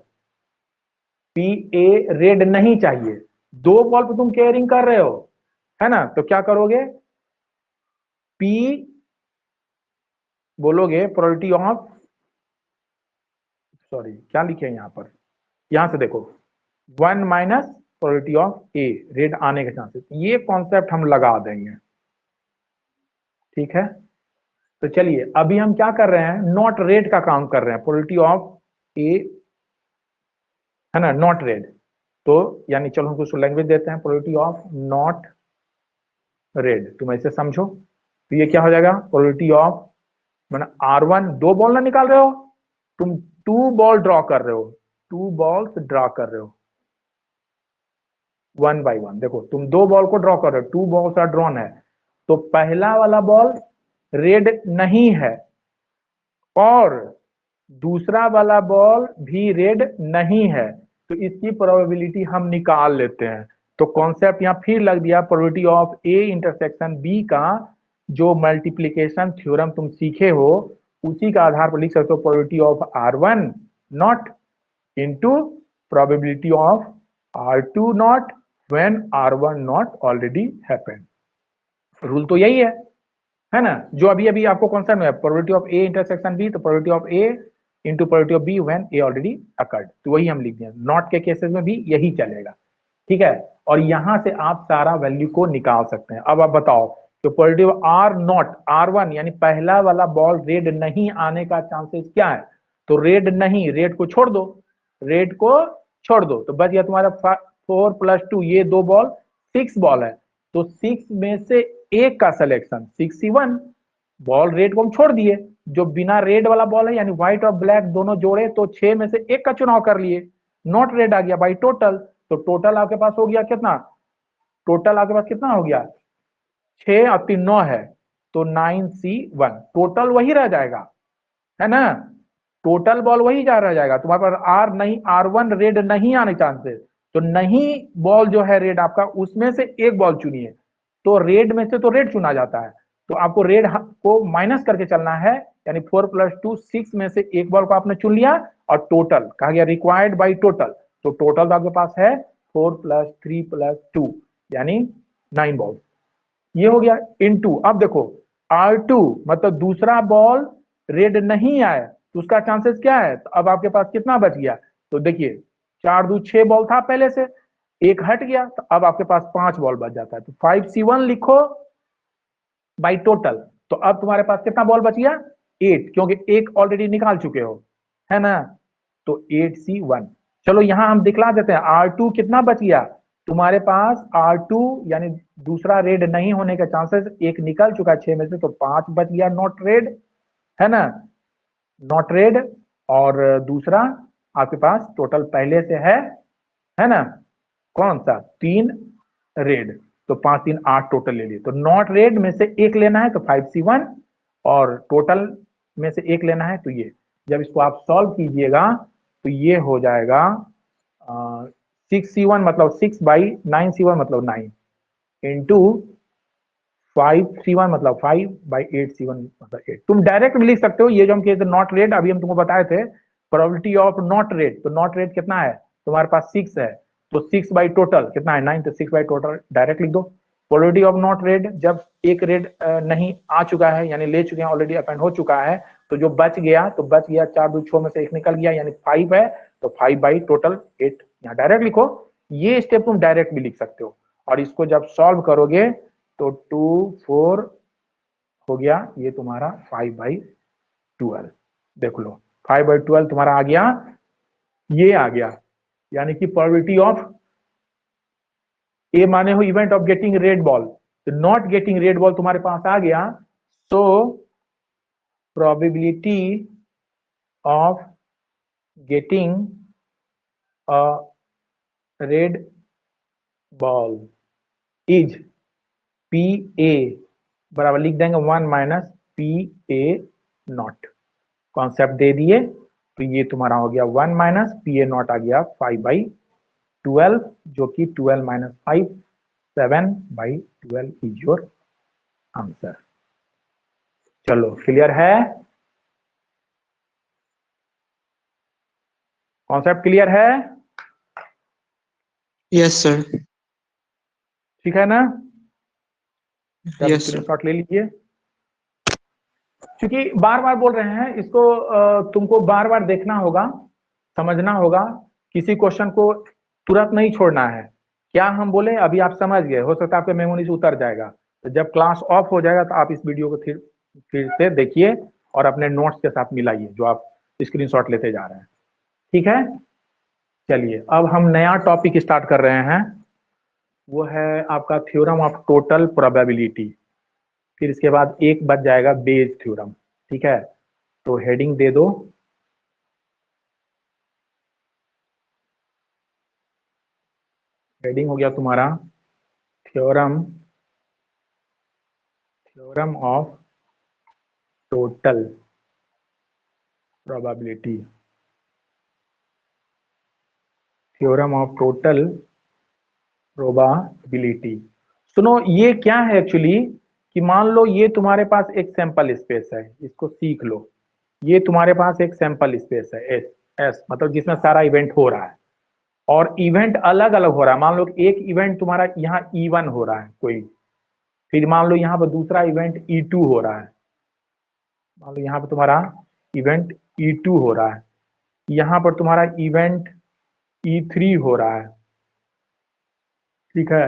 Speaker 1: पी ए रेड नहीं चाहिए, दो बॉल पे तुम केयरिंग कर रहे हो, है ना, तो क्या करोगे, पी बोलोगे प्रोबेबिलिटी ऑफ, सॉरी क्या लिखे हैं यहां पर, यहां से देखो 1 minus probability of A red आने के चांसेस, ये कॉन्सेप्ट हम लगा देंगे, ठीक है। तो चलिए अभी हम क्या कर रहे हैं, नॉट रेड का काम कर रहे हैं, प्रोबेबिलिटी ऑफ ए, है ना, नॉट रेड। तो यानी चलो हम कुछ लैंग्वेज देते हैं, प्रोबेबिलिटी ऑफ नॉट रेड, तुम ऐसे समझो। तो ये क्या हो जाएगा, प्रोबेबिलिटी ऑफ, मैंने R1 दो बॉल ना निकाल रहे हो, तुम 2 बॉल ड्रॉ कर रहे हो, 2 बॉल्स ड्रॉ कर रहे हो 1 बाई 1, देखो तुम 2 बॉल को ड्रॉ कर रहे हो, 2 बॉल्स आर ड्रॉन है, तो पहला वाला बॉल रेड नहीं है और दूसरा वाला बॉल भी रेड नहीं है, तो इसकी प्रोबेबिलिटी हम निकाल लेते हैं। तो कॉन्सेप्ट यहां फिर लग दिया, probability of A intersection B का जो मल्टीप्लीकेशन थ्योरम तुम सीखे हो उसी का आधार पर लिख सकते हो, probability of R1 not into probability of R2 not when R1 not already happened. Rule तो यही है ना, जो अभी अभी आपको कौन सा है, probability of A intersection B, तो probability of A into probability of B when A already occurred, तो वही हम लिख दिए। नॉट के केसेस में भी यही चलेगा, ठीक है। और यहां से आप सारा वैल्यू को निकाल सकते हैं। अब आप बताओ, तो probability of are not R1 यानी पहला वाला बॉल रेड नहीं आने का चांसेस क्या है, तो रेड नहीं, रेड को छोड़ दो, रेड को छोड़ दो, तो बच गया तुम्हारा 4 + 2, ये 2 बॉल 6 बॉल है, तो 6 में से एक का सिलेक्शन 6C1, बॉल रेड को हम छोड़ दिए, जो बिना रेड वाला बॉल है यानी व्हाइट और ब्लैक दोनों जोड़े तो 6 में से एक का चुनाव कर लिए, नॉट रेड आ गया बाई टोटल, तो टोटल आपके पास हो गया कितना, टोटल आपके पास कितना हो गया 6 और 3 9 है, तो 9C1 टोटल वही रह जाएगा, है ना, टोटल बॉल वही जा रह जाएगा, तुम्हारे पास आर नहीं, R1 रेड नहीं आने चांसेस, तो नहीं बॉल जो है रेड आपका उसमें से एक बॉल चुनिए, तो रेड में से तो रेड चुना जाता है, तो आपको रेड को माइनस करके चलना है, यानी 4 + 2 6 में से एक बॉल को आपने चुन लिया, और टोटल कहा गया रिक्वायर्ड बाई टोटल, तो टोटल तो आपके पास है 4 + 3 + 2 यानी 9 बॉल, ये हो गया इनटू। अब देखो R2 मतलब दूसरा बॉल रेड नहीं आया तो उसका चांसेस क्या है, तो अब आपके पास कितना बच गया, तो देखिए 4 2 6 बॉल था पहले से, एक हट गया, तो अब आपके पास 5 बॉल बच जाता है, तो 5C1 लिखो बाई टोटल, तो अब तुम्हारे पास कितना बॉल बच गया 8, क्योंकि एक ऑलरेडी निकाल चुके हो, है ना, तो 8C1। चलो यहां हम दिखला देते हैं R2 कितना बच गया, तुम्हारे पास R2 यानी दूसरा रेड नहीं होने के चांसेस, एक निकल चुका है 6 में से, तो 5 बच गया नॉट रेड, है ना, नॉट रेड, और दूसरा आपके पास टोटल पहले से है ना, कौन सा 3 रेड, तो 5 3 8 टोटल ले लिए, तो नॉट रेड में से एक लेना है तो 5C1, और टोटल में से एक लेना है तो ये, जब इसको आप सॉल्व कीजिएगा तो ये हो जाएगा 6C1 मतलब 6/9C1 मतलब 9 इंटू 5C1 मतलब 5/8C1 मतलब 8, तुम डायरेक्ट भी लिख सकते हो, ये जो हम किए थे नॉट रेड अभी हम तुमको बताए थे, प्रोबेबिलिटी ऑफ नॉट रेड, तो नॉट रेड कितना है तुम्हारे पास 6 है, तो 6 बाई टोटल कितना है 9, तो 6 बाई टोटल डायरेक्ट लिख दो। प्रोबेबिलिटी ऑफ नॉट रेड जब एक रेड नहीं आ चुका है यानी ले चुके हैं ऑलरेडी अपेंड हो चुका है, तो जो बच गया तो बच गया 4 2 6 में से एक निकल गया यानी 5 है, तो 5 बाई टोटल 8 यहाँ डायरेक्ट लिखो, ये स्टेप तुम डायरेक्ट भी लिख सकते हो, और इसको जब सॉल्व करोगे तो 2 4 हो गया, ये तुम्हारा 5/12, देख लो 5/12 तुम्हारा आ गया, ये आ गया, यानी कि प्रोबेबिलिटी ऑफ ए माने हो event of getting red ball, तो नॉट गेटिंग रेड बॉल तुम्हारे पास आ गया, so probability of getting a red ball is PA बराबर लिख देंगे 1 - PA नॉट, कॉन्सेप्ट दे दिए, तो ये तुम्हारा हो गया 1 - PA नॉट आ गया 5/12, जो कि 12 - 5 7/12 इज योर आंसर। चलो क्लियर है, कॉन्सेप्ट क्लियर है,
Speaker 2: यस सर।
Speaker 1: ठीक है ना, तब
Speaker 2: यस सर।
Speaker 1: स्क्रीनशॉट ले लीजिए, क्योंकि बार बार बोल रहे हैं इसको, तुमको बार बार देखना होगा, समझना होगा, किसी क्वेश्चन को तुरंत नहीं छोड़ना है, क्या हम बोले अभी आप समझ गए, हो सकता है आपके मेमोरी से उतर जाएगा, तो जब क्लास ऑफ हो जाएगा तो आप इस वीडियो को फिर से देखिए और अपने नोट्स के साथ मिलाइए जो आप स्क्रीनशॉट लेते जा रहे हैं, ठीक है। चलिए अब हम नया टॉपिक स्टार्ट कर रहे हैं, वो है आपका थ्योरम ऑफ टोटल प्रोबेबिलिटी, फिर इसके बाद एक बच जाएगा बेज थ्योरम, ठीक है, तो हेडिंग दे दो, हेडिंग हो गया तुम्हारा theorem of total probability, theorem of total probability. सुनो ये क्या है एक्चुअली, कि मान लो ये तुम्हारे पास एक सैंपल स्पेस है, इसको सीख लो, ये तुम्हारे पास एक सैंपल स्पेस है एस मतलब जिसमें सारा इवेंट हो रहा है, और इवेंट अलग अलग हो रहा है, मान लो एक इवेंट तुम्हारा यहाँ E1 हो रहा है कोई, फिर मान लो यहाँ पर दूसरा इवेंट E2 हो रहा है, मान लो यहाँ पर तुम्हारा इवेंट E2 हो रहा है, यहाँ पर तुम्हारा इवेंट E3 हो रहा है, ठीक है,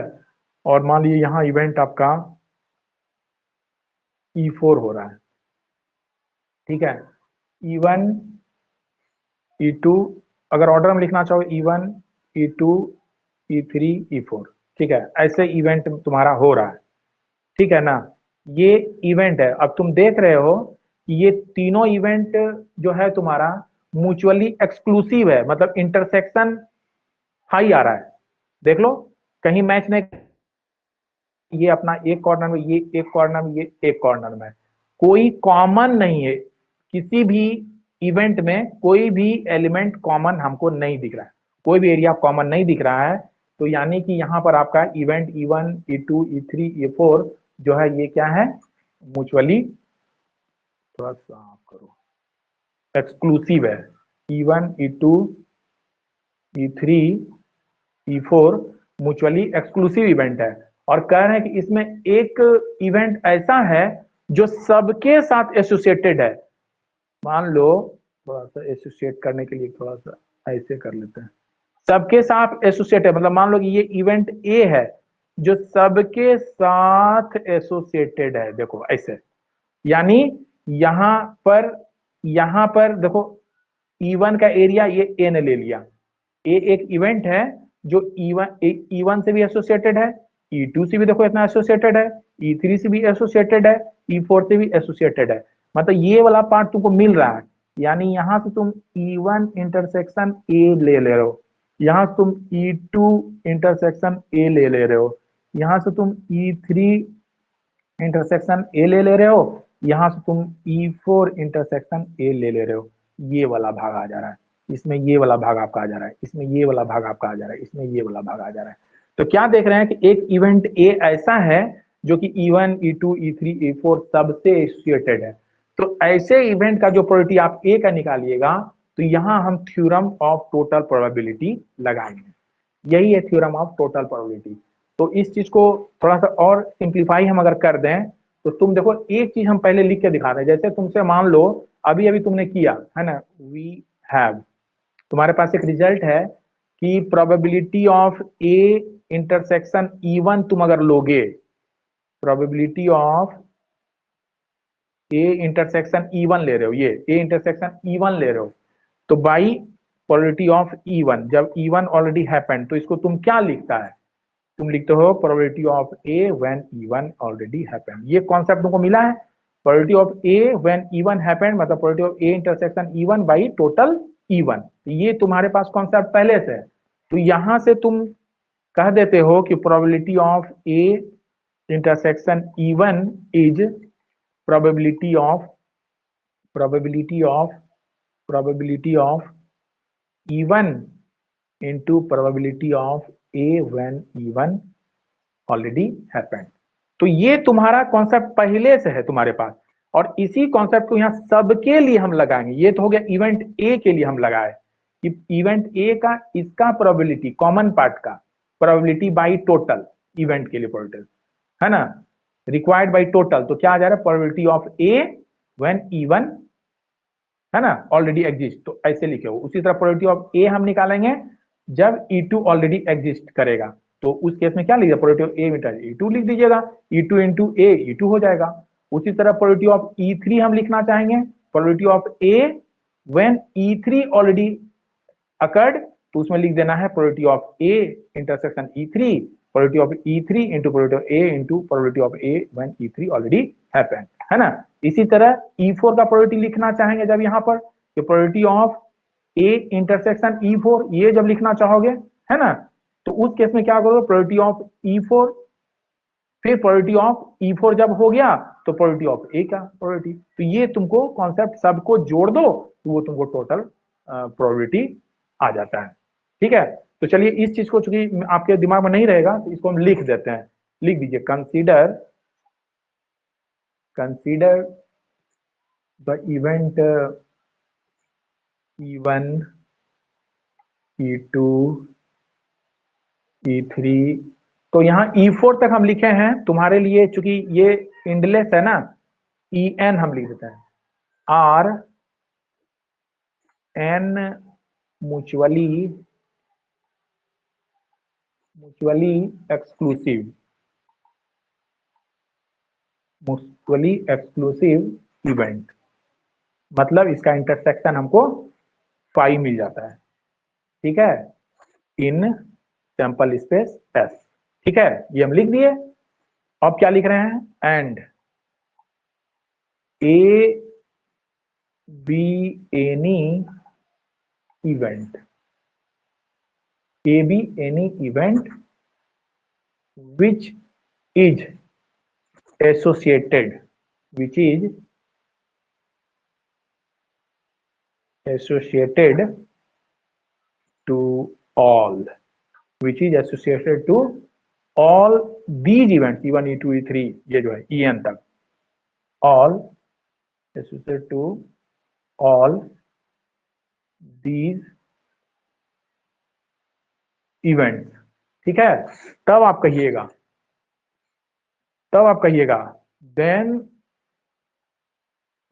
Speaker 1: और मान लीजिए यहाँ इवेंट आपका E4 हो रहा है, ठीक है, E1 E2, अगर ऑर्डर में लिखना चाहो E1 E2 E3 E4, ठीक है, ऐसे इवेंट तुम्हारा हो रहा है, ठीक है ना। ये इवेंट है, अब तुम देख रहे हो कि ये तीनों इवेंट जो है तुम्हारा म्यूचुअली एक्सक्लूसिव है, मतलब इंटरसेक्शन हाई आ रहा है। देख लो, कहीं मैच नहीं, ये अपना एक कॉर्नर में, ये एक कॉर्नर में, ये एक कॉर्नर में, कोई कॉमन नहीं है। किसी भी इवेंट में कोई भी एलिमेंट कॉमन हमको नहीं दिख रहा है, कोई भी एरिया कॉमन नहीं दिख रहा है। तो यानी कि यहाँ पर आपका event E1 E2 E3 E4 जो है ये क्या है, म्यूचुअली, थोड़ा सा आप करो, एक्सक्लूसिव है। E1 E2 E3 E4 mutually exclusive event है। और कह रहे हैं कि इसमें एक इवेंट ऐसा है जो सबके साथ एसोसिएटेड है। मान लो, थोड़ा सा एसोसिएट करने के लिए थोड़ा सा ऐसे कर लेते हैं, सबके साथ एसोसिएटेड, मतलब मान लो कि ये इवेंट ए है जो सबके साथ एसोसिएटेड है। देखो ऐसे, यानी यहां पर देखो, E1 का एरिया ये ए ने ले लिया। ए एक इवेंट है जो E1 से भी एसोसिएटेड है, E2 से भी देखो इतना एसोसिएटेड है, E3 से भी एसोसिएटेड है, E4 से भी एसोसिएटेड है। मतलब ये वाला पार्ट तुमको मिल रहा है। यानी यहां से तुम E1 इंटरसेक्शन ए ले रहे हो, यहां से तुम E2 इंटरसेक्शन ए ले रहे हो, यहां से तुम E3 इंटरसेक्शन ए ले रहे हो, यहां से तुम E4 इंटरसेक्शन ए ले रहे हो। ये वाला भाग आ जा रहा है, इसमें ये वाला भाग आपका आ जा रहा है, इसमें ये वाला भाग आपका आ जा रहा है, इसमें ये वाला भाग आ जा रहा है। तो क्या देख रहे हैं कि एक इवेंट ए ऐसा है जो कि E1 E2 E3 E4 सबसे एसोसिएटेड है। तो ऐसे इवेंट का जो प्रोबेबिलिटी आप ए का निकालिएगा, तो यहां हम थ्योरम ऑफ टोटल प्रोबेबिलिटी लगाएंगे। यही है थ्योरम ऑफ टोटल प्रोबेबिलिटी। तो इस चीज को थोड़ा सा और सिंप्लीफाई हम अगर कर दें, तो तुम देखो एक चीज हम पहले लिख के दिखा रहे हैं। जैसे तुमसे मान लो अभी अभी तुमने किया है ना, वी हैव, तुम्हारे पास एक रिजल्ट है कि probability of A intersection E1 तुम अगर लोगे, probability of A intersection E1 ले रहे हो, ये ए इंटरसेक्शन E1 ले रहे हो, तो बाई प्रोबेबिलिटी ऑफ E1, जब E1 ऑलरेडी हैपेंड, तो इसको तुम क्या लिखता है, तुम लिखते हो probability of A when E1 already happened. ये कॉन्सेप्ट तुमको मिला है, probability of A when E1 happened, मतलब probability of A intersection E1 by total E1। ये तुम्हारे पास कॉन्सेप्ट पहले से है। तो यहां से तुम कह देते हो कि probability of A intersection E1 is probability of probability of probability of E1 into probability of A when E1 already happened. तो ये तुम्हारा कॉन्सेप्ट पहले से है तुम्हारे पास, और इसी कॉन्सेप्ट को यहाँ सबके लिए हम लगाएंगे। ये तो हो गया इवेंट ए के लिए हम लगाए कि इवेंट ए का इसका प्रोबेबिलिटी, कॉमन पार्ट का प्रोबेबिलिटी बाई टोटल, इवेंट के लिए प्रोबेबिलिटी है ना, रिक्वायर्ड बाई टोटल। तो क्या आ जा रहा है, probability of A when E1 है ना ऑलरेडी एग्जिस्ट, तो ऐसे लिखे हो। उसी तरह प्रोबेबिलिटी ऑफ ए हम निकालेंगे जब E2 ऑलरेडी एग्जिस्ट करेगा, तो उस केस में क्या लिखिएगा, probability of A metre E2 लिख दीजिएगा, E2 इंटू ए E2 हो जाएगा। उसी तरह प्रोबेबिलिटी ऑफ E3 हम लिखना चाहेंगे, probability of A when E3 already occurred, तो उसमें लिख देना है probability of A intersection E3, probability of E3 into probability of A into probability of A when E3 already happened, है ना। इसी तरह E4 का प्रोबेबिलिटी लिखना चाहेंगे जब यहाँ पर, तो probability of A intersection E4, ये जब लिखना चाहोगे, है ना, तो उस केस में क्या करोगे, प्रोबेबिलिटी ऑफ E4, फिर प्रोबेबिलिटी ऑफ E4 जब हो गया तो प्रोबेबिलिटी ऑफ ए का प्रोबेबिलिटी। तो ये तुमको कॉन्सेप्ट सबको जोड़ दो तो वो तुमको टोटल प्रोबेबिलिटी आ जाता है। ठीक है, तो चलिए इस चीज को चूंकि आपके दिमाग में नहीं रहेगा तो इसको हम लिख देते हैं। लिख दीजिए, consider the event E1 E2 E3, तो यहाँ E4 तक हम लिखे हैं तुम्हारे लिए, चूंकि ये इंडलेस है ना, En हम लिख देते हैं, are an mutually exclusive event, मतलब इसका इंटरसेक्शन हमको 5 मिल जाता है। ठीक है, इन सैंपल स्पेस S। ठीक है, ये हम लिख दिए। अब क्या लिख रहे हैं, and A be any event, A be any event which is associated to all, which is associated to all these events, E1 E2 E3 ये जो है En तक, all associated to all these events, ठीक है। तब आप कहिएगा then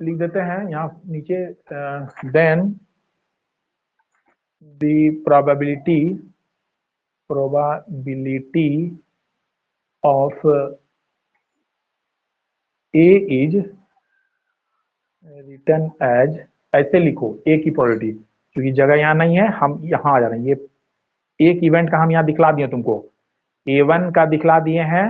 Speaker 1: लिख देते हैं यहाँ नीचे, then the probability of A is written as, ऐसे लिखो A की प्रोबेबिलिटी, क्योंकि जगह यहाँ नहीं है, हम यहाँ आ जा रहे हैं। ये एक इवेंट का हम यहाँ दिखला दिए तुमको, A1 का दिखला दिए हैं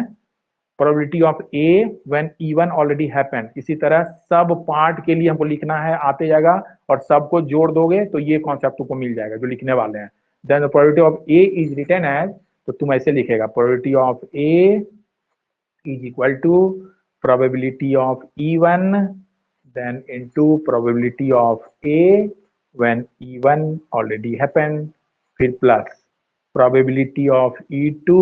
Speaker 1: probability of A when E1 already happened. इसी तरह सब पार्ट के लिए हमको लिखना है, आते जाएगा और सबको जोड़ दोगे तो ये कॉन्सेप्ट तुमको मिल जाएगा जो लिखने वाले हैं। Then the probability of A is written as, तो तुम ऐसे लिखेगा probability of A is equal to probability of E1 then into probability of A when E1 already happened, फिर plus probability of E2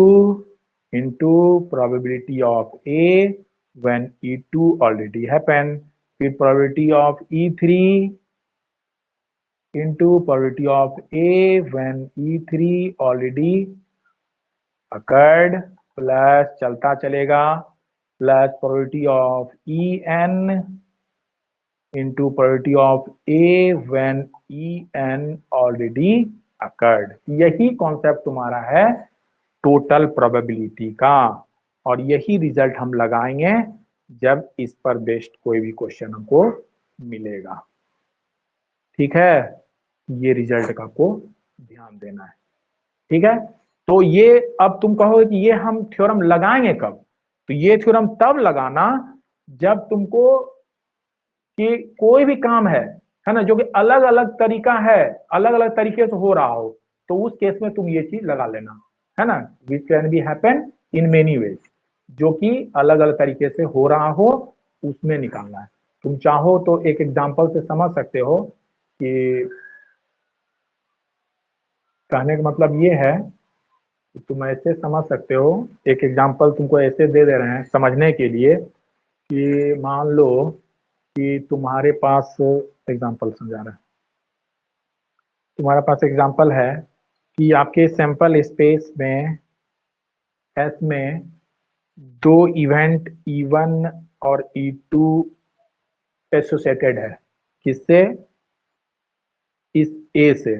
Speaker 1: into probability of A when E2 already happened, फिर probability of E3 into probability of A when E3 already occurred, plus चलता चलेगा plus probability of En into probability of A when En already occurred। यही concept तुम्हारा है total probability का, और यही result हम लगाएंगे जब इस पर बेस्ड कोई भी क्वेश्चन हमको मिलेगा। ठीक है, ये रिजल्ट का आपको ध्यान देना है। ठीक है, तो ये अब तुम कहोगे कि ये हम थ्योरम लगाएंगे कब, तो ये थ्योरम तब लगाना जब तुमको कि कोई भी काम है ना, जो कि अलग अलग तरीका है, अलग अलग तरीके से हो रहा हो, तो उस केस में तुम ये चीज लगा लेना, है ना, which can be happen in many ways, जो कि अलग अलग तरीके से हो रहा हो उसमें निकालना है। तुम चाहो तो एक एग्जांपल से समझ सकते हो कि कहने का मतलब ये है कि तुम ऐसे समझ सकते हो, एक एग्जांपल तुमको ऐसे दे दे रहे हैं समझने के लिए कि मान लो कि तुम्हारे पास एग्जांपल समझा रहा है, तुम्हारे पास एग्जांपल है कि आपके सैंपल स्पेस में एस में दो इवेंट E1 और E2 एसोसिएटेड है, किससे, इस ए से।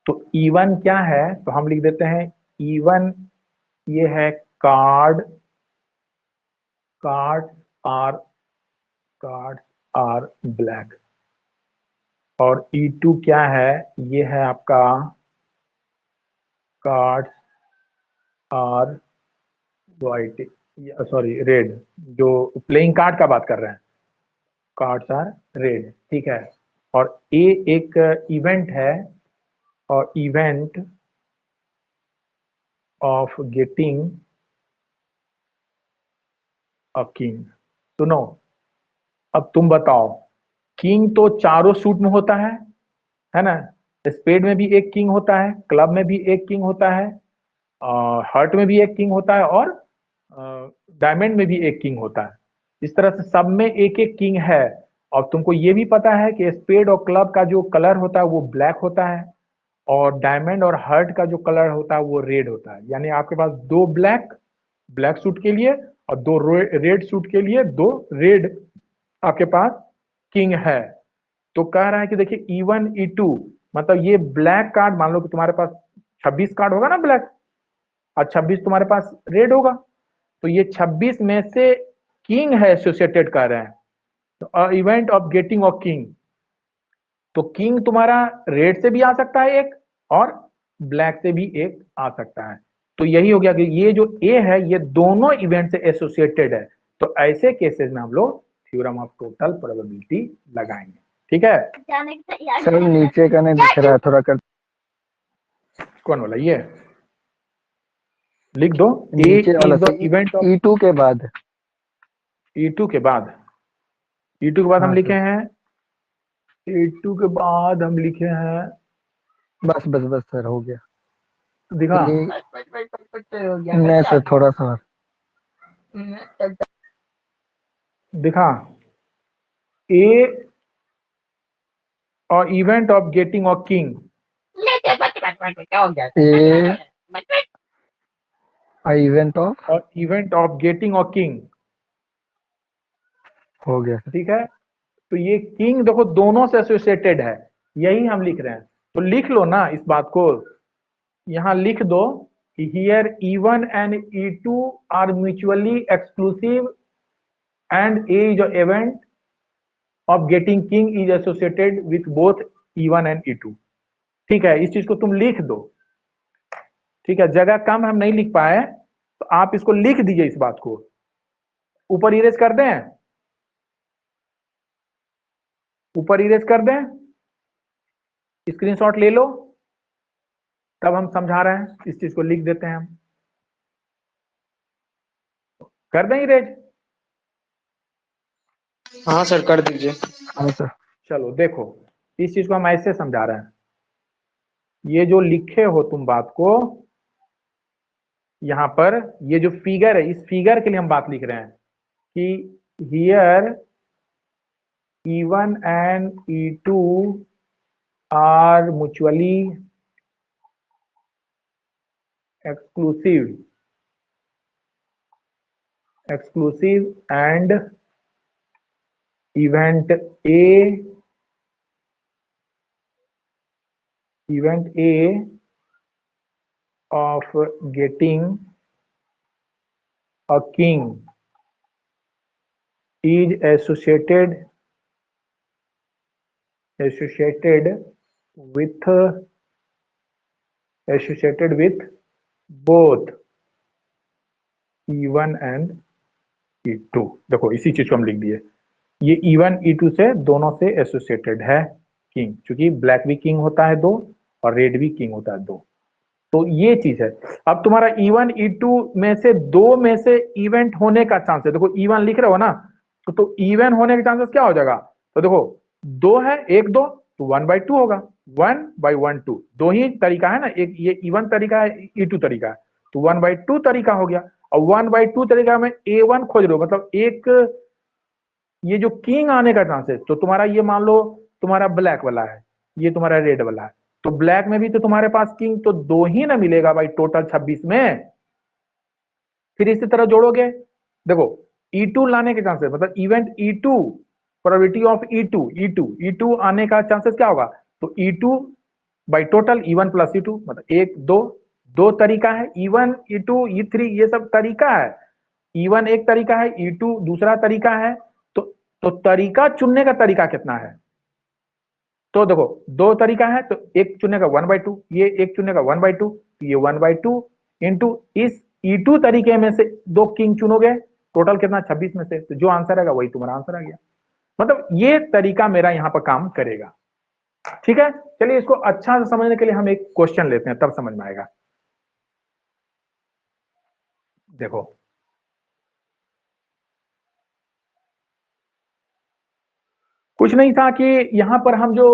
Speaker 1: तो E1 क्या है, तो हम लिख देते हैं E1 ये है कार्ड आर ब्लैक, और E2 क्या है, ये है आपका card are white, sorry red, जो प्लेइंग कार्ड का बात कर रहे हैं, कार्ड्स आर रेड। ठीक है, और ए एक इवेंट है, और event of getting a king. सुनो, अब तुम बताओ, किंग तो चारों सूट में होता है ना, स्पेड में भी एक किंग होता है, क्लब में भी एक किंग होता है, हार्ट में भी एक किंग होता है, और डायमंड में भी एक किंग होता है। इस तरह से सब में एक एक किंग है। और तुमको ये भी पता है कि स्पेड और क्लब का जो कलर होता है वो ब्लैक होता है, और डायमंड और हार्ट का जो कलर होता है वो रेड होता है। यानी आपके पास दो ब्लैक सूट के लिए और दो रेड सूट के लिए दो रेड आपके पास किंग है। तो कह रहा है कि देखिए E1 E2 मतलब ये ब्लैक कार्ड, मान लो कि तुम्हारे पास 26 कार्ड होगा ना ब्लैक, और 26 तुम्हारे पास रेड होगा, तो ये 26 में से किंग है एसोसिएटेड कर रहे हैं, तो event of getting of king. तो किंग तुम्हारा रेड से भी आ सकता है एक, और ब्लैक से भी एक आ सकता है। तो यही हो गया कि ये जो ए है ये दोनों इवेंट से एसोसिएटेड है, तो ऐसे केसेस में हम लोग थ्योरम ऑफ टोटल प्रोबेबिलिटी लगाएंगे। ठीक है,
Speaker 3: सर नीचे का नहीं दिख रहा है, थोड़ा कर
Speaker 1: कौन बोला ये, लिख दो ए
Speaker 3: नीचे वाला
Speaker 1: इज द
Speaker 3: से
Speaker 1: इवेंट ऑफ
Speaker 3: E2 के बाद।
Speaker 1: E2 के बाद, E2 के बाद हम
Speaker 3: हाँ
Speaker 1: लिखे
Speaker 3: सर,
Speaker 1: हैं, E2 के बाद हम लिखे हैं,
Speaker 3: बस बस बस सर, हो गया।
Speaker 1: दिखा,
Speaker 3: नहीं सर, थोड़ा सा और।
Speaker 1: दिखा ए और event of getting of king,
Speaker 3: event of,
Speaker 1: और event of getting of king.
Speaker 3: हो गया सर।
Speaker 1: ठीक है, तो ये किंग देखो दोनों से एसोसिएटेड है, यही हम लिख रहे हैं, तो लिख लो ना इस बात को, यहां लिख दो कि here E1 and E2 are mutually exclusive and A is event of getting king is associated with both E1 and E2। ठीक है, इस चीज को तुम लिख दो। ठीक है, जगह कम हम नहीं लिख पाए, तो आप इसको लिख दीजिए इस बात को, ऊपर इरेज कर दें, ऊपर इरेज कर दें, स्क्रीनशॉट ले लो, तब हम समझा रहे हैं, इस चीज को लिख देते हैं हम, कर दें इरेज।
Speaker 2: हाँ सर कर दीजिए।
Speaker 3: हाँ सर।
Speaker 1: चलो देखो, इस चीज को हम ऐसे समझा रहे हैं, ये जो लिखे हो तुम बात को, यहां पर ये जो फिगर है, इस फिगर के लिए हम बात लिख रहे हैं कि here E1 and E2 are mutually exclusive and event A of getting a king is associated with both E1 and E2। देखो इसी चीज को हम लिख दिए, ये E1 E2 से दोनों से एसोसिएटेड है किंग, क्योंकि ब्लैक भी किंग होता है दो और रेड भी किंग होता है दो, तो ये चीज है। अब तुम्हारा E1 E2 में से दो में से इवेंट होने का चांस है, देखो E1 लिख रहे हो ना, तो इवेंट होने के चांसेस क्या हो जाएगा, तो देखो दो है, एक दो, तो 1/2 होगा, 1/1 2, दो ही तरीका है ना, एक ये E1 तरीका है, E2 तरीका है, तो 1/2 तरीका हो गया। और 1/2 तरीका में A1 खोज रहे हो, मतलब एक ये जो किंग आने का चांस है, तो तुम्हारा ये मान लो तुम्हारा ब्लैक वाला है, ये तुम्हारा रेड वाला है, तो ब्लैक में भी तो तुम्हारे पास किंग तो दो ही ना मिलेगा भाई टोटल 26 में, फिर इसी तरह जोड़ोगे, देखो E2 लाने के चांसेस, मतलब event E2, probability of E2 आने का चांसेस क्या होगा, तो E2 by total E1 plus E2, मतलब एक दो, दो तरीका है, E1 E2 E3 ये सब तरीका है, E1 एक तरीका है, E2 दूसरा तरीका है, तो तरीका चुनने का तरीका कितना है, तो देखो दो तरीका है, तो एक चुनने का 1/2, ये एक चुनने का 1/2, ये 1/2 इंटू इस E2 तरीके में से दो किंग चुनोगे, टोटल कितना 26 में से, तो जो आंसर आएगा वही तुम्हारा आंसर आ गया, मतलब ये तरीका मेरा यहां पर काम करेगा। ठीक है, चलिए इसको अच्छा से समझने के लिए हम एक क्वेश्चन लेते हैं, तब समझ में आएगा। देखो कुछ नहीं था कि यहां पर हम जो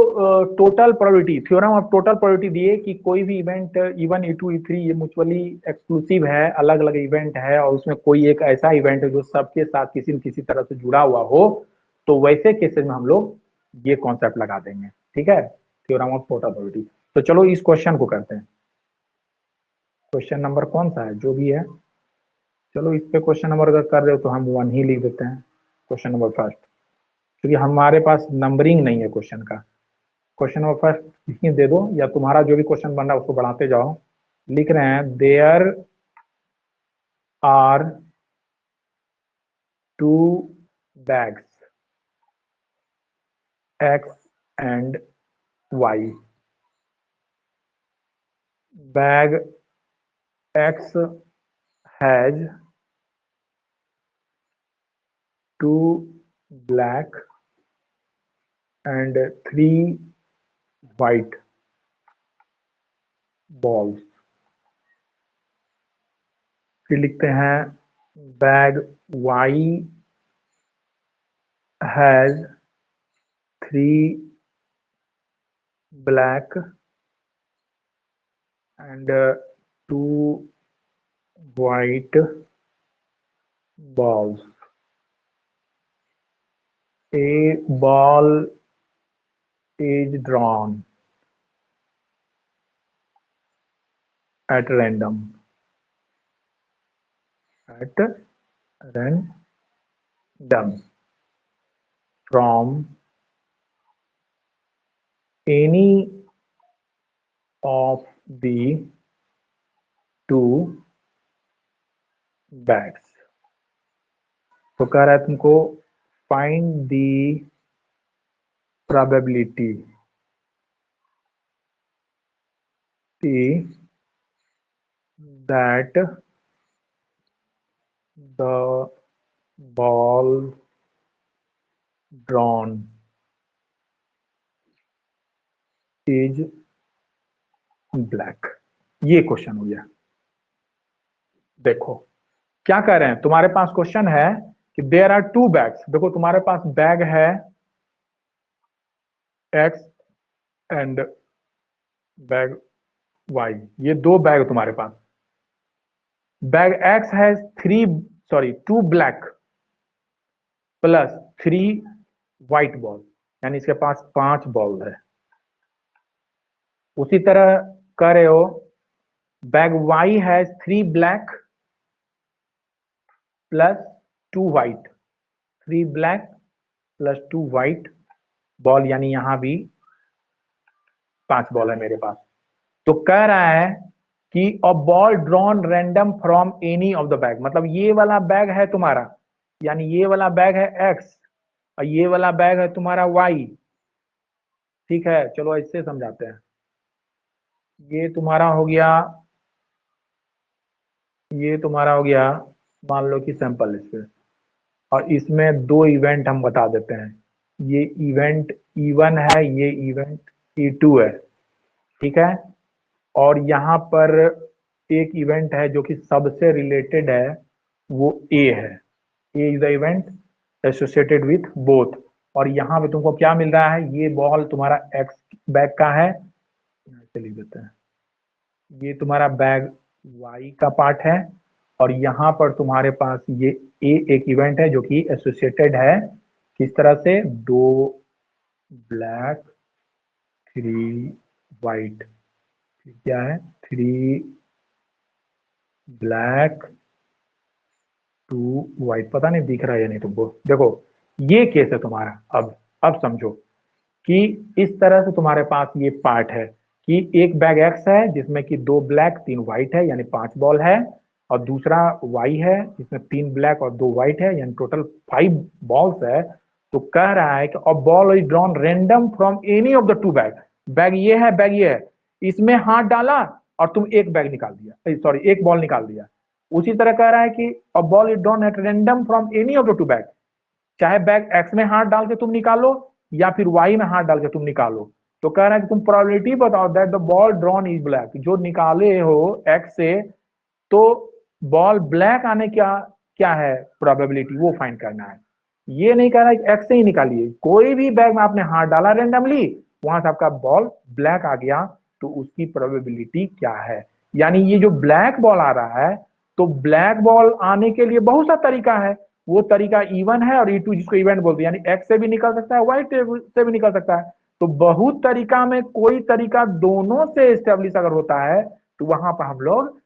Speaker 1: total probability, theorem of total probability दिए कि कोई भी इवेंट E1 E2 E3 ये म्यूचुअली एक्सक्लूसिव है, अलग अलग इवेंट है, और उसमें कोई एक ऐसा इवेंट है जो सबके साथ किसी न किसी तरह से जुड़ा हुआ हो, तो वैसे केसेस में हम लोग ये कॉन्सेप्ट लगा देंगे। ठीक है, थ्योरम ऑफ टोटल प्रोबेबिलिटी। तो चलो इस क्वेश्चन को करते हैं, क्वेश्चन नंबर कौन सा है जो भी है, चलो इस पे क्वेश्चन नंबर अगर कर रहे हो तो हम 1 ही लिख देते हैं, क्वेश्चन नंबर फर्स्ट, क्योंकि हमारे पास नंबरिंग नहीं है क्वेश्चन का। क्वेश्चन नंबर फर्स्ट ही दे दो, या तुम्हारा जो भी क्वेश्चन बन रहा है उसको बढ़ाते जाओ। लिख रहे हैं there are 2 bags X and Y, bag x has 2 black and 3 white balls। फिर लिखते हैं bag y has 3 black and 2 white balls। A ball is drawn at random from any of the 2 bags। तो कह रहा है तुमको find the probability that the ball drawn is black। ये question हो गया। देखो क्या कह रहे हैं, तुम्हारे पास क्वेश्चन है कि देयर आर 2 बैग्स। देखो तुम्हारे पास बैग है x एंड बैग y, ये 2 बैग है तुम्हारे पास। Bag x has 2 black plus 3 white ball, यानी इसके पास 5 बॉल है। उसी तरह कह रहे हो bag y has 3 black plus 2 white, 3 black plus 2 white ball, यानी यहां भी 5 बॉल है मेरे पास। तो कह रहा है कि a ball drawn random from any of the bag, मतलब ये वाला बैग है तुम्हारा, यानी ये वाला बैग है x और ये वाला बैग है तुम्हारा y। ठीक है, चलो इससे समझाते हैं। ये तुम्हारा हो गया, ये तुम्हारा हो गया मान लो कि सैंपल लिस्ट, और इसमें 2 इवेंट हम बता देते हैं। ये इवेंट E1 है, ये इवेंट E2 है। ठीक है, और यहाँ पर एक इवेंट है जो कि सबसे रिलेटेड है, वो A है। A is the event associated with both. और यहाँ पे तुमको क्या मिल रहा है, ये बॉल तुम्हारा X बैग का है, यहाँ से लिख देते हैं। ये तुम्हारा बैग Y का पार्ट है, और यहाँ पर तुम्हारे पास ये A एक इवेंट है जो कि एसोसिएटेड है किस तरह से, 2 ब्लैक 3 व्हाइट, क्या है 3 ब्लैक 2 व्हाइट, पता नहीं दिख रहा है या नहीं तुमको। देखो ये केस है तुम्हारा। अब समझो कि इस तरह से तुम्हारे पास ये पार्ट है कि एक बैग एक्स है जिसमें कि 2 ब्लैक 3 व्हाइट है, यानी 5 बॉल है, और दूसरा वाई है जिसमें 3 ब्लैक और 2 व्हाइट है, यानी टोटल 5 बॉल्स है। तो कह रहा है कि a ball is drawn random from any of the 2 bag. Bag ये है, बैग ये है, इसमें हाथ डाला और तुम एक बैग निकाल दिया, सॉरी एक बॉल निकाल दिया। उसी तरह कह रहा है कि a ball is drawn at random from any of the 2 bag, चाहे बैग एक्स में हाथ डाल के तुम निकालो या फिर वाई में हाथ डाल के तुम निकालो। तो कह रहा है कि तुम प्रोबेबिलिटी बताओ that the ball drawn is black, जो निकाले हो एक्स से, तो बॉल ब्लैक आने क्या क्या है प्रोबेबिलिटी, वो फाइंड करना है। ये नहीं कह रहा है कि एक्स से ही निकालिए, कोई भी बैग में आपने हाथ डाला रेंडमली, वहां से आपका बॉल ब्लैक आ गया, तो उसकी प्रोबेबिलिटी क्या है। यानी ये जो ब्लैक बॉल आ रहा है, तो ब्लैक बॉल आने के लिए बहुत सा तरीका है। वो तरीका E1 है और E2 जिसको इवेंट बोलते हैं, यानी एक्स से भी निकल सकता है, वाई से भी निकल सकता है। तो बहुत तरीका में कोई तरीका दोनों से एस्टेब्लिश अगर होता है, तो वहां पर हम लोग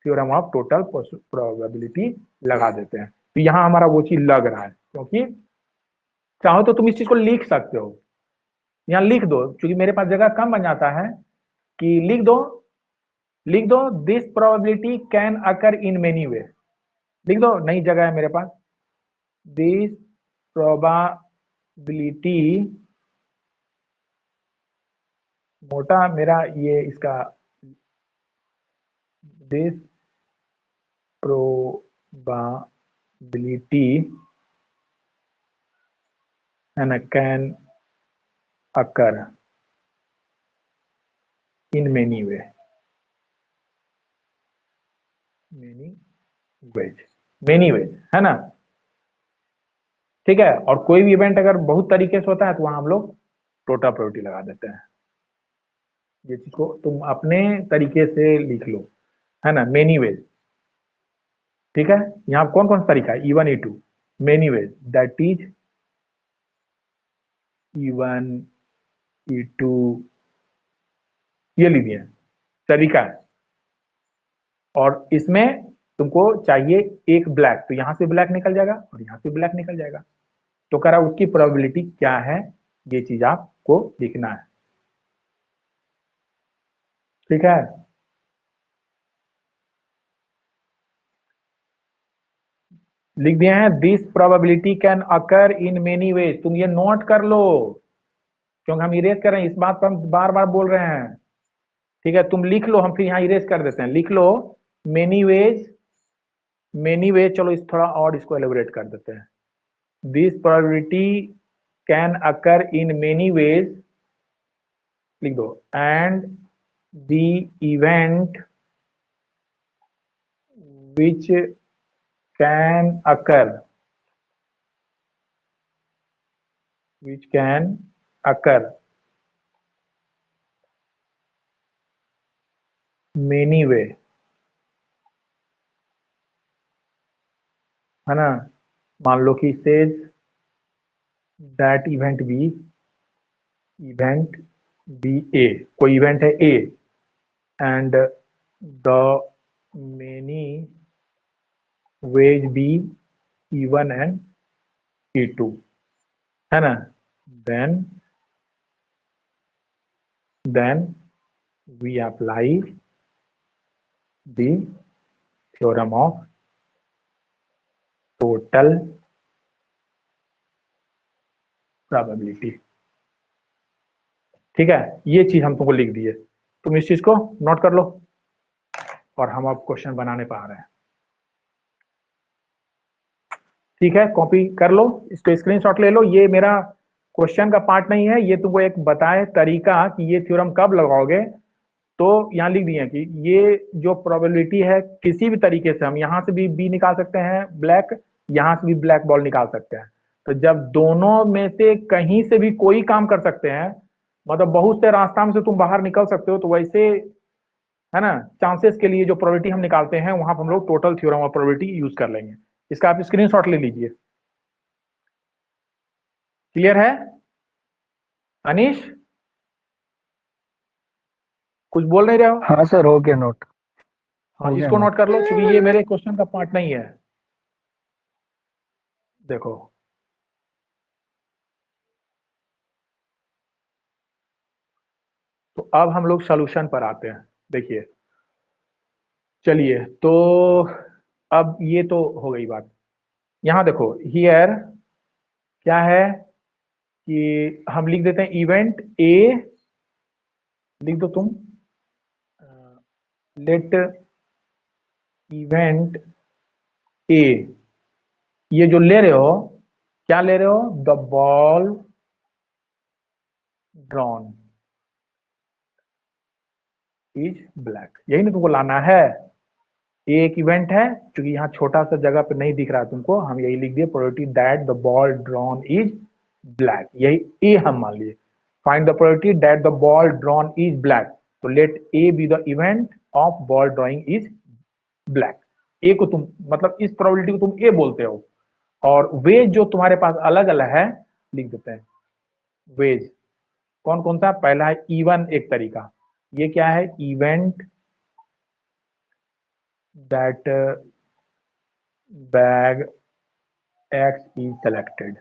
Speaker 1: थ्योरम ऑफ टोटल प्रोबेबिलिटी लगा देते हैं। तो यहाँ हमारा वो चीज लग रहा है, क्योंकि चाहो तो तुम इस चीज को लिख सकते हो, यहाँ लिख दो, क्योंकि मेरे पास जगह कम बन जाता है, कि लिख दो this probability can occur in many वे। लिख दो, नई जगह है मेरे पास। दिस प्रोबेबिलिटी, मोटा मेरा ये इसका, this probability and can occur in many ways है ना। ठीक है, और कोई भी इवेंट अगर बहुत तरीके से होता है तो वहां हम लोग टोटल प्रोबेबिलिटी लगा देते हैं। ये चीज को तुम अपने तरीके से लिख लो, है ना, मेनी वेज। ठीक है, यहाँ कौन कौन सा तरीका है, E1 E2 many ways, that is E1 E2, ये लीजिए तरीका है। और इसमें तुमको चाहिए एक ब्लैक, तो यहां से ब्लैक निकल जाएगा और यहां से ब्लैक निकल जाएगा, तो कह रहा उसकी प्रोबेबिलिटी क्या है, ये चीज आपको लिखना है। ठीक है, लिख दिए हैं, this probability can occur in many ways. तुम ये नोट कर लो, क्योंकि हम इरेज कर रहे हैं, इस बात पर हम बार बार बोल रहे हैं। ठीक है, तुम लिख लो, हम फिर यहाँ इरेज कर देते हैं। लिख लो मेनी वेज, मेनी वेज, चलो इस थोड़ा और इसको एलिब्रेट कर देते हैं। This probability can occur in many ways, लिख दो, and the event which can occur, which can occur many way, है ना। मान लो कि says that event be A, कोई इवेंट है A, and the many ways be E1 and E2, है ना। then we apply the theorem of total probability। ठीक है, ये चीज हम तुमको लिख दिए, तुम इस चीज को नोट कर लो, और हम अब क्वेश्चन बनाने पा रहे हैं। ठीक है, कॉपी कर लो, इसको स्क्रीनशॉट ले लो। ये मेरा क्वेश्चन का पार्ट नहीं है, ये तुमको एक बताए तरीका कि ये थ्योरम कब लगाओगे। तो यहाँ लिख दिए कि ये जो प्रोबेबिलिटी है, किसी भी तरीके से हम यहाँ से भी बी निकाल सकते हैं ब्लैक, यहाँ से भी ब्लैक बॉल निकाल सकते हैं। तो जब दोनों में से कहीं से भी कोई काम कर सकते हैं, मतलब बहुत से रास्ता में से तुम बाहर निकल सकते हो, तो वैसे, है ना, चांसेस के लिए जो प्रोबेबिलिटी हम निकालते हैं, वहां पर हम लोग total theorem of probability use कर लेंगे। इसका आप स्क्रीनशॉट ले लीजिए। क्लियर है अनीश, कुछ बोल नहीं रहे हो?
Speaker 3: हाँ सर, हो गया नोट।
Speaker 1: हाँ, इसको नोट कर लो, क्योंकि ये मेरे क्वेश्चन का पार्ट नहीं है। देखो, तो अब हम लोग सॉल्यूशन पर आते हैं। देखिए, चलिए, तो अब ये तो हो गई बात। यहां देखो, हियर क्या है कि हम लिख देते हैं इवेंट ए, लिख दो तुम, लेट इवेंट ए, ये जो ले रहे हो, क्या ले रहे हो, the ball drawn is black, यही ना तुमको लाना है। ये एक इवेंट है, क्योंकि यहाँ छोटा सा जगह पे नहीं दिख रहा है तुमको, हम यही लिख दिए, probability that the ball drawn is black, यही ए हम मान लिए। Find the probability that the ball drawn is black, तो let A be the event of ball drawing is black. A को तुम, मतलब इस प्रोबेबिलिटी को तुम ए बोलते हो, और वेज जो तुम्हारे पास अलग अलग है, लिख देते हैं वेज। कौन कौन सा, पहला है E1, एक तरीका, ये क्या है, event that bag X is selected।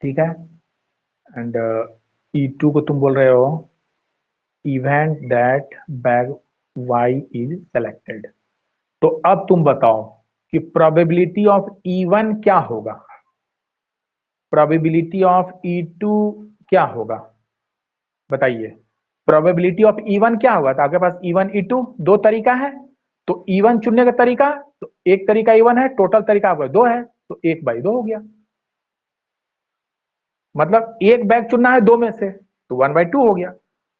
Speaker 1: ठीक है, एंड E2 को तुम बोल रहे हो event that bag Y is selected. तो अब तुम बताओ कि प्रोबेबिलिटी ऑफ E1 क्या होगा, प्रोबेबिलिटी ऑफ E2 क्या होगा, बताइए। प्रोबेबिलिटी ऑफ E1 क्या होगा, तो आपके पास E1 E2 दो तरीका है, तो E1 चुनने का तरीका, तो एक तरीका E1 है, टोटल तरीका आपका 2 है, तो 1/2 हो गया। मतलब एक बैग चुनना है दो में से, तो 1/2 हो गया।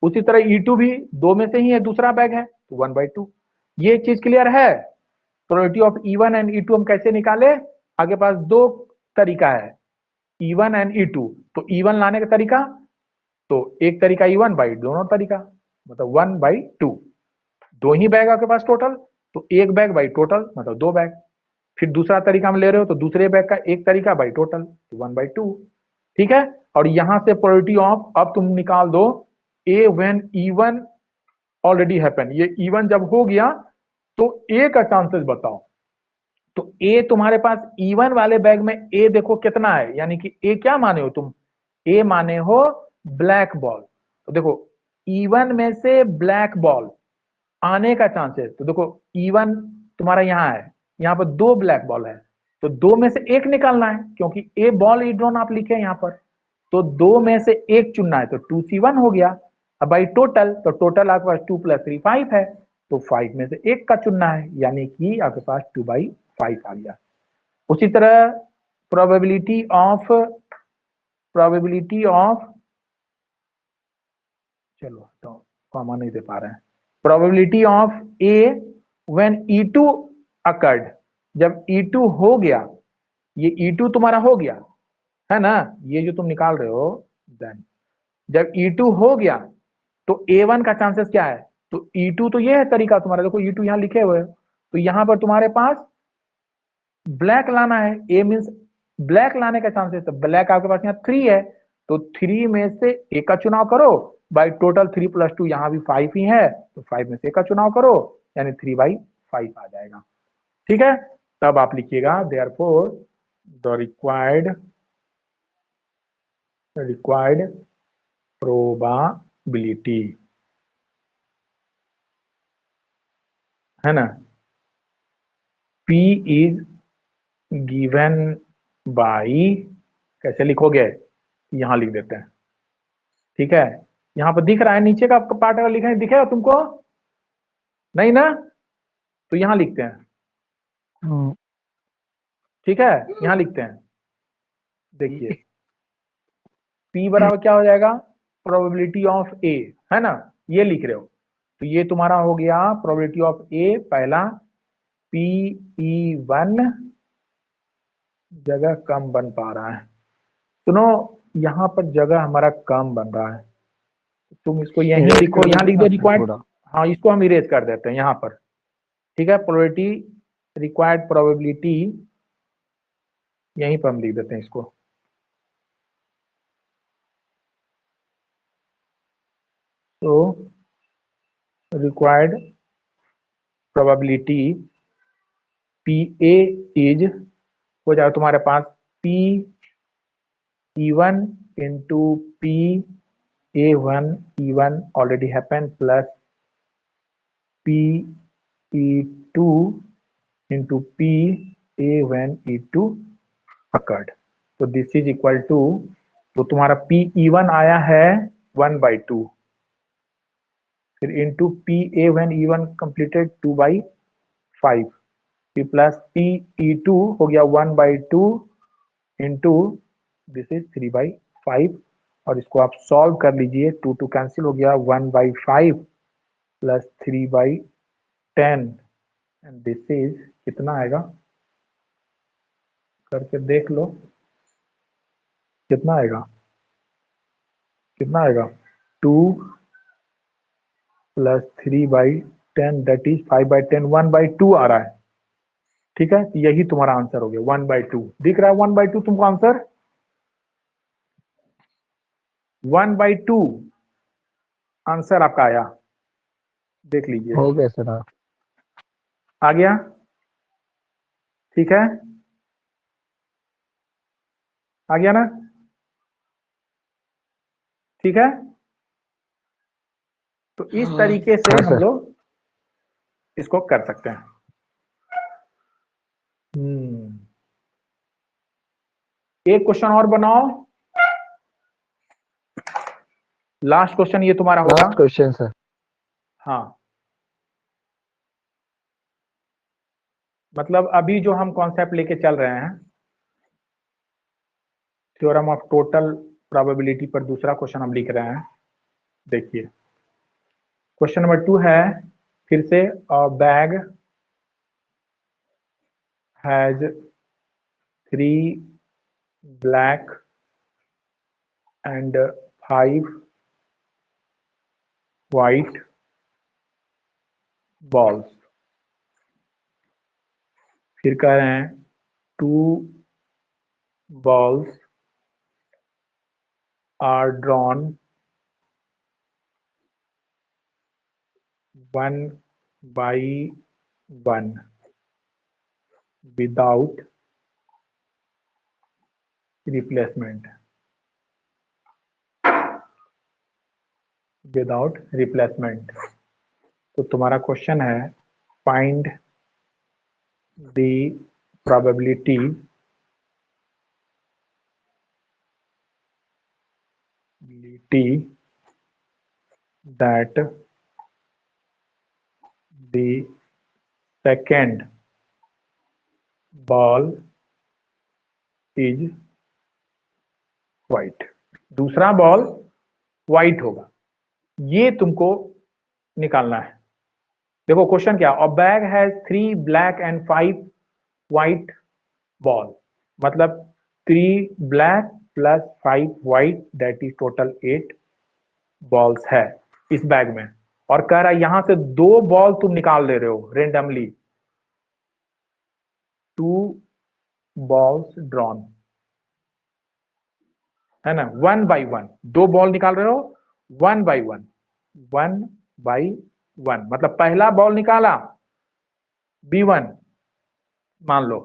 Speaker 1: उसी तरह E2 भी दो में से ही है, दूसरा बैग है, तो 1/2। ये चीज क्लियर है। Probability of E1 and E2 हम कैसे निकाले, आगे पास दो तरीका है, E1 एंड E2। तो E1 लाने का तरीका, तो एक तरीका E1 बाई दोनों तरीका, मतलब 1/2। दो ही बैग आपके पास टोटल, तो एक बैग बाई टोटल मतलब दो बैग। फिर दूसरा तरीका में ले रहे हो तो दूसरे बैग का एक तरीका बाई टोटल, तो 1/2। ठीक है। और यहां से प्रोबेबिलिटी ऑफ, अब तुम निकाल दो ए व्हेन E1 ऑलरेडी हैपन। ये E1 जब हो गया तो ए का चांसेस बताओ। तो ए तुम्हारे पास E1 वाले बैग में ए देखो कितना है, यानी कि ए क्या माने हो तुम, ए माने हो ब्लैक बॉल। तो देखो E1 में से ब्लैक बॉल आने का चांसेस, तो देखो E1 तुम्हारा यहाँ है, यहाँ पर दो ब्लैक बॉल है, तो दो में से एक निकालना है, क्योंकि ए बॉल ईड्रॉन आप लिखे यहाँ पर, तो दो में से एक चुनना है, तो 2C1 हो गया। अब भाई टोटल, तो टोटल आपके पास 2 + 3 5 है, तो 5 में से एक का चुनना है, यानी कि आपके पास 2/5 आ गया। उसी तरह प्रोबेबिलिटी ऑफ चलो तो कॉमा नहीं दे पा रहे हैं, probability of A when E2 occurred, जब E2 हो गया, ये E2 तुम्हारा हो गया है ना, ये जो तुम निकाल रहे हो, देन जब E2 हो गया तो A1 का चांसेस क्या है, तो E2 तो ये है तरीका तुम्हारा, देखो E2 यहाँ लिखे हुए, तो यहां पर तुम्हारे पास ब्लैक लाना है, ए मीन्स ब्लैक लाने का चांसेस, तो ब्लैक आपके पास यहाँ 3 है, तो 3 में से एक का चुनाव करो, बाई टोटल 3 + 2 यहाँ भी 5 ही है, तो 5 में से एक का चुनाव करो, यानी 3/5 आ जाएगा। ठीक है, तब आप लिखिएगा देयरफॉर द रिक्वायर्ड प्रोबेबिलिटी, है ना, P इज गिवन बाई, कैसे लिखोगे, यहां लिख देते हैं। ठीक है, यहां पर दिख रहा है नीचे का पार्ट, अगर लिखा है दिखेगा तुमको, नहीं ना, तो यहां लिखते हैं। ठीक है, यहां लिखते हैं, देखिए P बराबर क्या हो जाएगा, प्रोबेबिलिटी ऑफ ए, है ना, ये लिख रहे हो, तो ये तुम्हारा हो गया प्रोबेबिलिटी ऑफ ए पहला, PE1 जगह कम बन पा रहा है, सुनो यहाँ पर जगह हमारा कम बन रहा है, तुम इसको यहीं लिखो, यहाँ लिख दो रिक्वायर्ड, हाँ इसको हम इरेज कर देते हैं यहाँ पर। ठीक है, प्रोबेबिलिटी रिक्वायर्ड प्रोबेबिलिटी यहीं पर हम लिख देते हैं इसको। तो रिक्वायर्ड प्रोबेबिलिटी PA इज हो जाएगा तुम्हारे पास PE1 into PA1 E1 already happen plus PE2 into PA1 E2 occurred, तो दिस इज इक्वल टू, तो तुम्हारा PE1 आया है 1/2, फिर into PA1 E1 completed 2/5, P plus PE2 हो गया 1/2 इंटू दिस इज 3/5, और इसको आप सॉल्व कर लीजिए, 2 2 कैंसिल हो गया, 1/5 प्लस 3/10, एंड दिस इज कितना आएगा, करके देख लो कितना आएगा, कितना आएगा, 2 प्लस 3/10 दैट इज 5/10, 1/2 आ रहा है। ठीक है, यही तुम्हारा आंसर हो गया 1/2, दिख रहा है 1/2 तुमको आंसर, 1/2 आंसर आपका आया, देख लीजिए
Speaker 3: हो गया सर।
Speaker 1: आ गया। ठीक है, आ गया ना, ठीक है, तो इस तरीके से
Speaker 3: हाँ
Speaker 1: हम
Speaker 3: सर।
Speaker 1: लोग इसको कर सकते हैं। एक क्वेश्चन और बनाओ, लास्ट क्वेश्चन ये तुम्हारा होगा।
Speaker 3: Last question sir.
Speaker 1: हाँ, मतलब अभी जो हम कॉन्सेप्ट लेके चल रहे हैं थ्योरम ऑफ टोटल प्रोबेबिलिटी पर दूसरा क्वेश्चन हम लिख रहे हैं। देखिए क्वेश्चन नंबर 2 है, फिर से अ bag has 3 black and 5 white balls। फिर कह रहे हैं 2 balls are drawn one by one without replacement। Without replacement. तो तुम्हारा क्वेश्चन है find the probability that the second ball is white। दूसरा बॉल व्हाइट होगा, ये तुमको निकालना है। देखो क्वेश्चन क्या, अ bag has 3 black and 5 white ball, मतलब 3 black plus 5 white, that is total 8 balls है इस बैग में। और कह रहा है यहां से 2 बॉल तुम निकाल दे रहे हो रेंडमली, 2 बॉल्स ड्रॉन, है ना, 1 बाई 1, 2 बॉल निकाल रहे हो 1 बाई 1, 1 बाई 1, मतलब पहला बॉल निकाला B1 मान लो,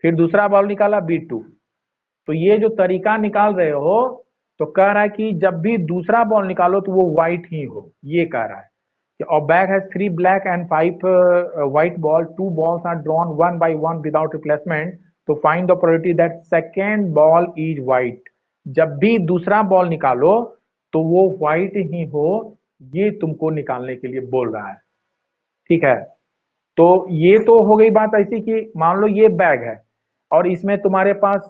Speaker 1: फिर दूसरा बॉल निकाला B2। तो ये जो तरीका निकाल रहे हो, तो कह रहा है कि जब भी दूसरा बॉल निकालो तो वो व्हाइट ही हो, ये कह रहा है कि a bag has 3 black and 5 white ball, 2 balls are drawn 1 by 1 without replacement, तो find the probability that second ball is white. जब भी दूसरा बॉल निकालो तो वो व्हाइट ही हो, ये तुमको निकालने के लिए बोल रहा है। ठीक है, तो ये तो हो गई बात ऐसी कि मान लो ये बैग है और इसमें तुम्हारे पास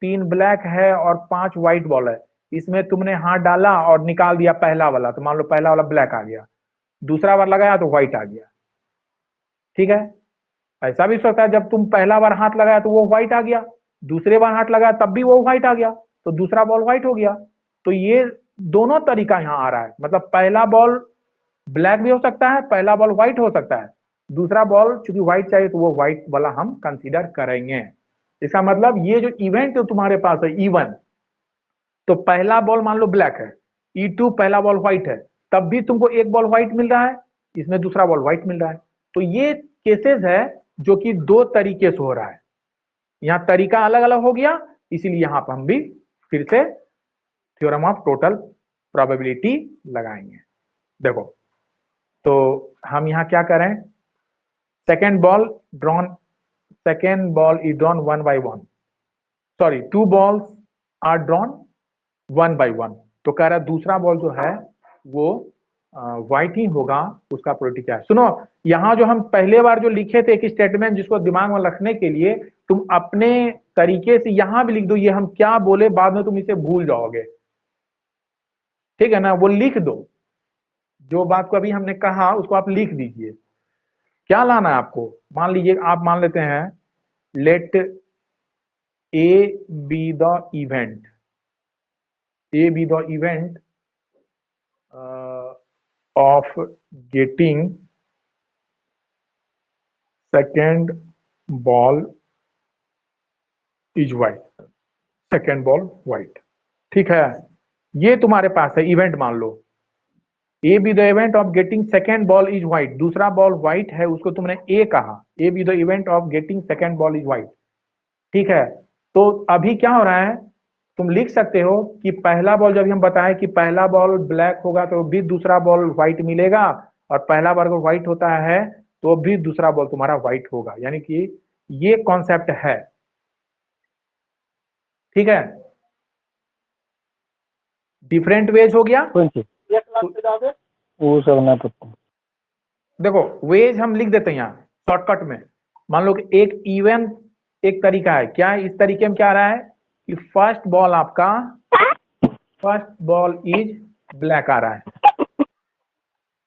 Speaker 1: 3 ब्लैक है और 5 व्हाइट बॉल है, इसमें तुमने हाथ डाला और निकाल दिया पहला वाला, तो मान लो पहला वाला ब्लैक आ गया, दूसरा बार लगाया तो व्हाइट आ गया। ठीक है, ऐसा भी सकता है जब तुम पहला बार हाथ लगाया तो वो व्हाइट आ गया, दूसरे बार हाथ लगाया तब भी वो व्हाइट आ गया, तो दूसरा बॉल व्हाइट हो गया। तो ये दोनों तरीका यहाँ आ रहा है, मतलब पहला बॉल ब्लैक भी हो सकता है, पहला बॉल व्हाइट हो सकता है, दूसरा बॉल चूंकि व्हाइट चाहिए तो वो व्हाइट वाला हम कंसीडर करेंगे। इसका मतलब ये जो इवेंट जो तुम्हारे पास है E1, तो पहला बॉल मान लो ब्लैक है, E2 पहला बॉल व्हाइट है, तब भी तुमको एक बॉल व्हाइट मिल रहा है, इसमें दूसरा बॉल व्हाइट मिल रहा है। तो ये केसेस है जो कि 2 तरीके से हो रहा है, यहाँ तरीका अलग अलग हो गया, इसीलिए यहाँ पर हम भी फिर से थ्योरम ऑफ टोटल प्रोबेबिलिटी लगाएंगे। देखो तो हम यहाँ क्या करें, second ball drawn, second ball is drawn 1 by 1, sorry 2 balls are drawn 1 by 1। तो कह रहा है दूसरा बॉल जो है वो व्हाइट ही होगा, उसका प्रोबेबिलिटी क्या है। सुनो, यहाँ जो हम पहले बार जो लिखे थे एक स्टेटमेंट, जिसको दिमाग में रखने के लिए तुम अपने तरीके से यहाँ भी लिख दो, ये हम क्या बोले, बाद में तुम इसे भूल जाओगे। ठीक है ना, वो लिख दो, जो बात को अभी हमने कहा उसको आप लिख दीजिए। क्या लाना है आपको, मान लीजिए आप मान लेते हैं late A be the event, A be the event of getting second ball is white, second ball white। ठीक है, ये तुम्हारे पास है इवेंट, मान लो A be the event of getting second ball is white, दूसरा बॉल व्हाइट है, उसको तुमने A कहा, A be the event of getting second ball is white। ठीक है, तो अभी क्या हो रहा है, तुम लिख सकते हो कि पहला बॉल जब हम बताएं कि पहला बॉल ब्लैक होगा तो भी दूसरा बॉल व्हाइट मिलेगा, और पहला बॉल अगर व्हाइट होता है तो भी दूसरा बॉल तुम्हारा व्हाइट होगा, यानी कि ये कॉन्सेप्ट है। ठीक है, डिफरेंट वेज हो गया।
Speaker 3: कौन सी वो सब ना पता।
Speaker 1: देखो वेज हम लिख देते हैं यहाँ शॉर्टकट में। मान लो कि एक इवन एक तरीका है, क्या इस तरीके में क्या आ रहा है कि फर्स्ट बॉल इज ब्लैक आ रहा है,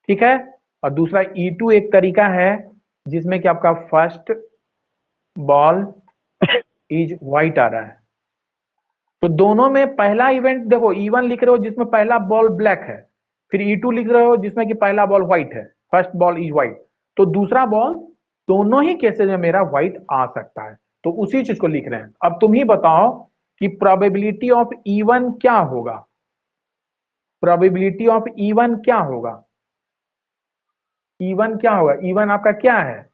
Speaker 1: ठीक है। और दूसरा E2 एक तरीका है जिसमें कि आपका फर्स्ट बॉल इज व्हाइट आ रहा है। तो दोनों में पहला इवेंट देखो, E1 लिख रहे हो जिसमें पहला बॉल ब्लैक है, फिर E2 लिख रहे हो जिसमें कि पहला बॉल व्हाइट है, फर्स्ट बॉल इज व्हाइट। तो दूसरा बॉल दोनों ही केसेस में मेरा व्हाइट आ सकता है, तो उसी चीज को लिख रहे हैं। अब तुम ही बताओ कि प्रोबेबिलिटी ऑफ E1 क्या होगा। प्रोबेबिलिटी ऑफ E1 क्या होगा? E1 क्या होगा? E1 आपका क्या है?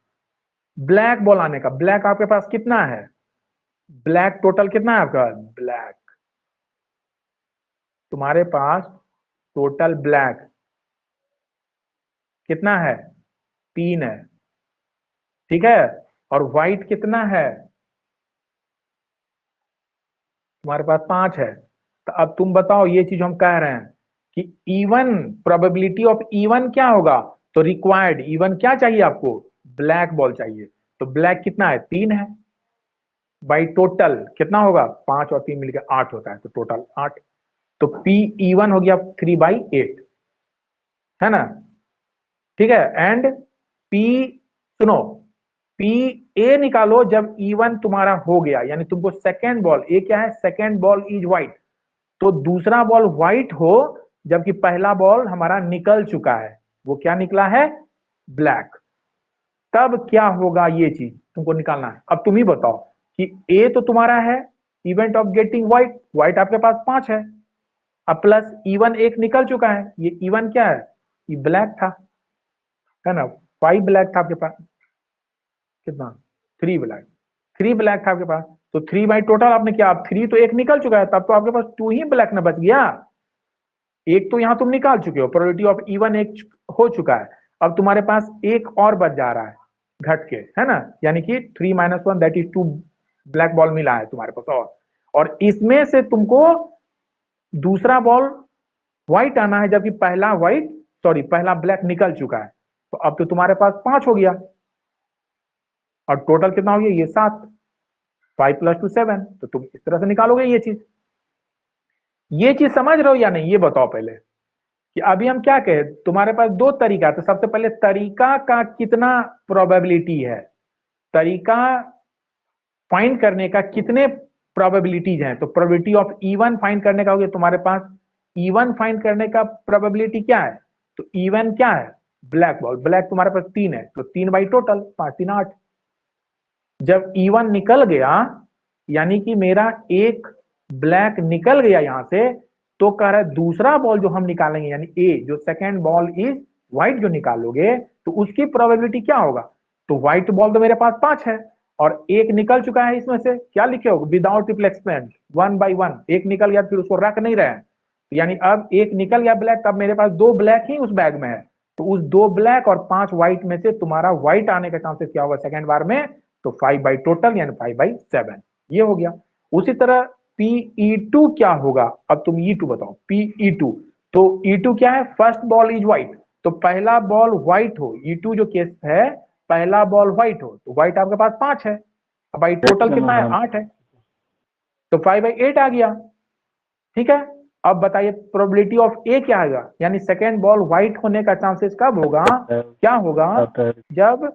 Speaker 1: ब्लैक बॉल आने का। ब्लैक आपके पास कितना है? ब्लैक टोटल कितना है आपका? ब्लैक तुम्हारे पास टोटल ब्लैक कितना है? 3 है, ठीक है। और व्हाइट कितना है? तुम्हारे पास 5 है। तो अब तुम बताओ, ये चीज हम कह रहे हैं कि E1 प्रोबेबिलिटी ऑफ E1 क्या होगा? तो रिक्वायर्ड E1 क्या चाहिए आपको? ब्लैक बॉल चाहिए। तो ब्लैक कितना है? 3 है। बाई टोटल कितना होगा? 5 और 3 मिलकर 8 होता है, तो टोटल 8। तो PE1 हो गया 3/8, है ना, ठीक है। एंड P, सुनो, PA निकालो जब E1 तुम्हारा हो गया, यानी तुमको सेकेंड बॉल, ए क्या है? Second ball is white. तो दूसरा बॉल व्हाइट हो जबकि पहला बॉल हमारा निकल चुका है, वो क्या निकला है? ब्लैक। तब क्या होगा ये चीज तुमको निकालना है। अब तुम ही बताओ कि ए तो तुम्हारा है event of getting white, white आपके पास 5 है, अब प्लस E1 एक निकल चुका है, ये E1 क्या है? ये ब्लैक था, है ना। 5 ब्लैक था आपके पास, कितना? 3 ब्लैक, 3 ब्लैक था आपके पास। तो 3 बाई टोटल आपने क्या? अब 3 तो एक निकल चुका है, तब तो आपके पास 2 ही ब्लैक ना बच गया। एक तो यहां तुम निकाल चुके हो, प्रोबेबिलिटी ऑफ E1 एक हो चुका है। अब तुम्हारे पास एक और बच जा रहा है घट के, है ना, यानी कि 3 - 1 दैट इज 2 ब्लैक बॉल मिला है तुम्हारे पास। और इसमें से तुमको दूसरा बॉल व्हाइट आना है जबकि पहला व्हाइट, सॉरी पहला ब्लैक निकल चुका है। तो अब तो तुम्हारे पास 5 हो गया और टोटल कितना हो गया? ये 7। 5 + 2 7। तो तुम इस तरह से निकालोगे ये चीज। ये चीज समझ रहे हो या नहीं, ये बताओ पहले कि अभी हम क्या कहे, तुम्हारे पास दो तरीका। तो सबसे पहले तरीका का कितना प्रोबेबिलिटी है, तरीका फाइंड करने का कितने प्रोबेबिलिटीज हैं। तो प्रोबेबिलिटी ऑफ E1 फाइंड करने का हो गया तुम्हारे पास, E1 फाइंड करने का प्रोबेबिलिटी क्या है? तो E1 क्या है? ब्लैक बॉल, ब्लैक तुम्हारे पास 3 है, तो 3 बाई टोटल 5 3 8। जब E1 निकल गया, यानी कि मेरा एक ब्लैक निकल गया यहां से, तो कह रहा है दूसरा बॉल जो हम निकालेंगे, यानी ए जो सेकेंड बॉल इज व्हाइट जो निकालोगे, तो उसकी प्रोबेबिलिटी क्या होगा? तो व्हाइट बॉल तो मेरे पास 5 है और एक निकल चुका है, इसमें से क्या लिखे हो? विदाउट रिप्लेसमेंट 1 बाई 1 एक निकल गया, फिर उसको रख नहीं रहे हैं। यानी अब एक निकल गया ब्लैक, तब मेरे पास 2 ब्लैक ही उस बैग में है। तो उस 2 ब्लैक और 5 व्हाइट में से तुम्हारा व्हाइट आने का चांसेस क्या होगा सेकेंड बार में? तो 5 बाई टोटल यानी 5/7, ये हो गया। उसी तरह PE2 क्या होगा? अब तुम E2 बताओ। PE2, तो E2 क्या है? फर्स्ट बॉल इज व्हाइट, तो पहला बॉल व्हाइट हो, E2 जो केस है पहला बॉल व्हाइट हो, तो व्हाइट आपके पास 5 है, अब भाई टोटल कितना है? 8 है, तो 5/8 आ गया, ठीक है। अब बताइए प्रोबेबिलिटी ऑफ ए क्या आएगा, यानी सेकेंड बॉल व्हाइट होने का चांसेस कब होगा? क्या होगा? जब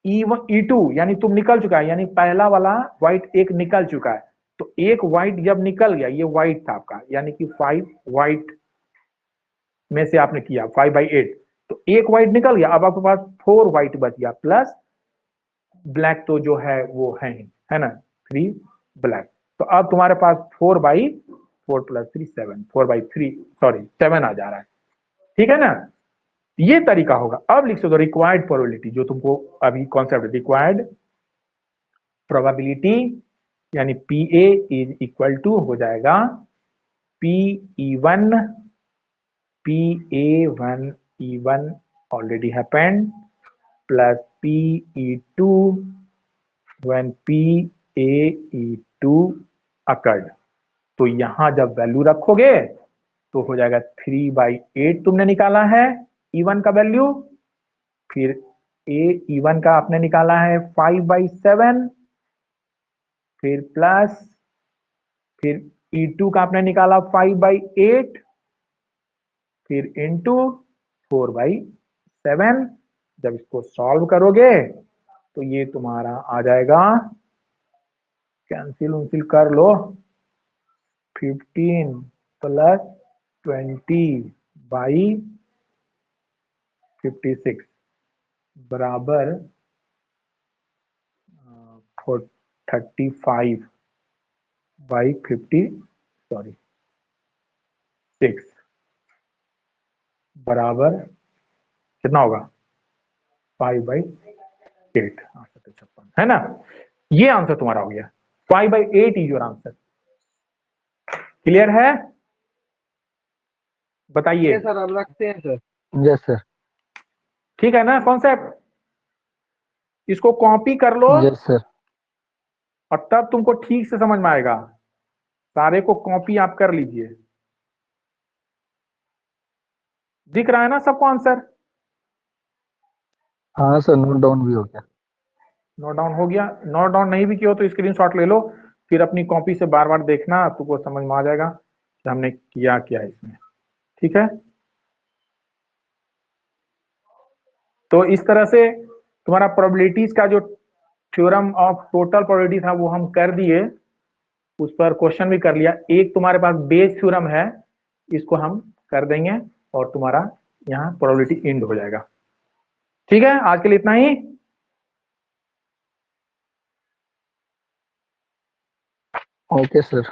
Speaker 1: E2 यानी तुम निकल चुका है, यानी पहला वाला व्हाइट एक निकल चुका है। तो एक व्हाइट जब निकल गया, ये व्हाइट था आपका, यानी कि 5 व्हाइट में से आपने किया 5/8, तो एक व्हाइट निकल गया, अब आपके पास 4 व्हाइट बच गया, प्लस ब्लैक तो जो है वो है ही, है ना, 3 ब्लैक। तो अब तुम्हारे पास 4/4 + 3 7, 4/3 सॉरी 7 आ जा रहा है, ठीक है ना। ये तरीका होगा। अब लिख दो रिक्वायर्ड प्रोबेबिलिटी, जो तुमको अभी कॉन्सेप्ट रिक्वायर्ड प्रोबेबिलिटी, यानी PA इज इक्वल टू हो जाएगा PE1 PA1 E1 already happened plus PE2 when PAE2 occurred. तो यहां जब वैल्यू रखोगे तो हो जाएगा 3/8 तुमने निकाला है E1 का वैल्यू, फिर E1 का आपने निकाला है 5/7, फिर प्लस, फिर E2 का आपने निकाला 5/8, फिर इंटू 4/7। जब इसको सॉल्व करोगे तो ये तुम्हारा आ जाएगा, कैंसिल उंसिल कर लो, 15 प्लस 20/56 बराबर 35/50, सॉरी 6 बराबर कितना होगा 5/8, आंसर तो 56 है ना। ये आंसर तुम्हारा हो गया, 5/8 इज योर आंसर। क्लियर है, बताइए।
Speaker 2: सर अब रखते हैं सर।
Speaker 3: Yes sir.
Speaker 1: ठीक है ना कॉन्सेप्ट, इसको कॉपी कर लो
Speaker 3: यस सर।
Speaker 1: और तब तुमको ठीक से समझ में आएगा। सारे को कॉपी आप कर लीजिए, दिख रहा है ना सबको आंसर।
Speaker 3: हाँ सर, नोट डाउन भी हो गया।
Speaker 1: नोट डाउन हो गया, नोट डाउन नहीं भी किया हो तो स्क्रीनशॉट ले लो, फिर अपनी कॉपी से बार बार देखना, तुमको समझ में आ जाएगा कि हमने किया क्या इसमें। ठीक है, तो इस तरह से तुम्हारा प्रोबेबिलिटीज का जो थ्योरम ऑफ टोटल प्रोबेबिलिटी था वो हम कर दिए, उस पर क्वेश्चन भी कर लिया। एक तुम्हारे पास बेस थ्योरम है, इसको हम कर देंगे और तुम्हारा यहाँ प्रोबेबिलिटी एंड हो जाएगा। ठीक है, आज के लिए इतना ही।
Speaker 3: Okay sir.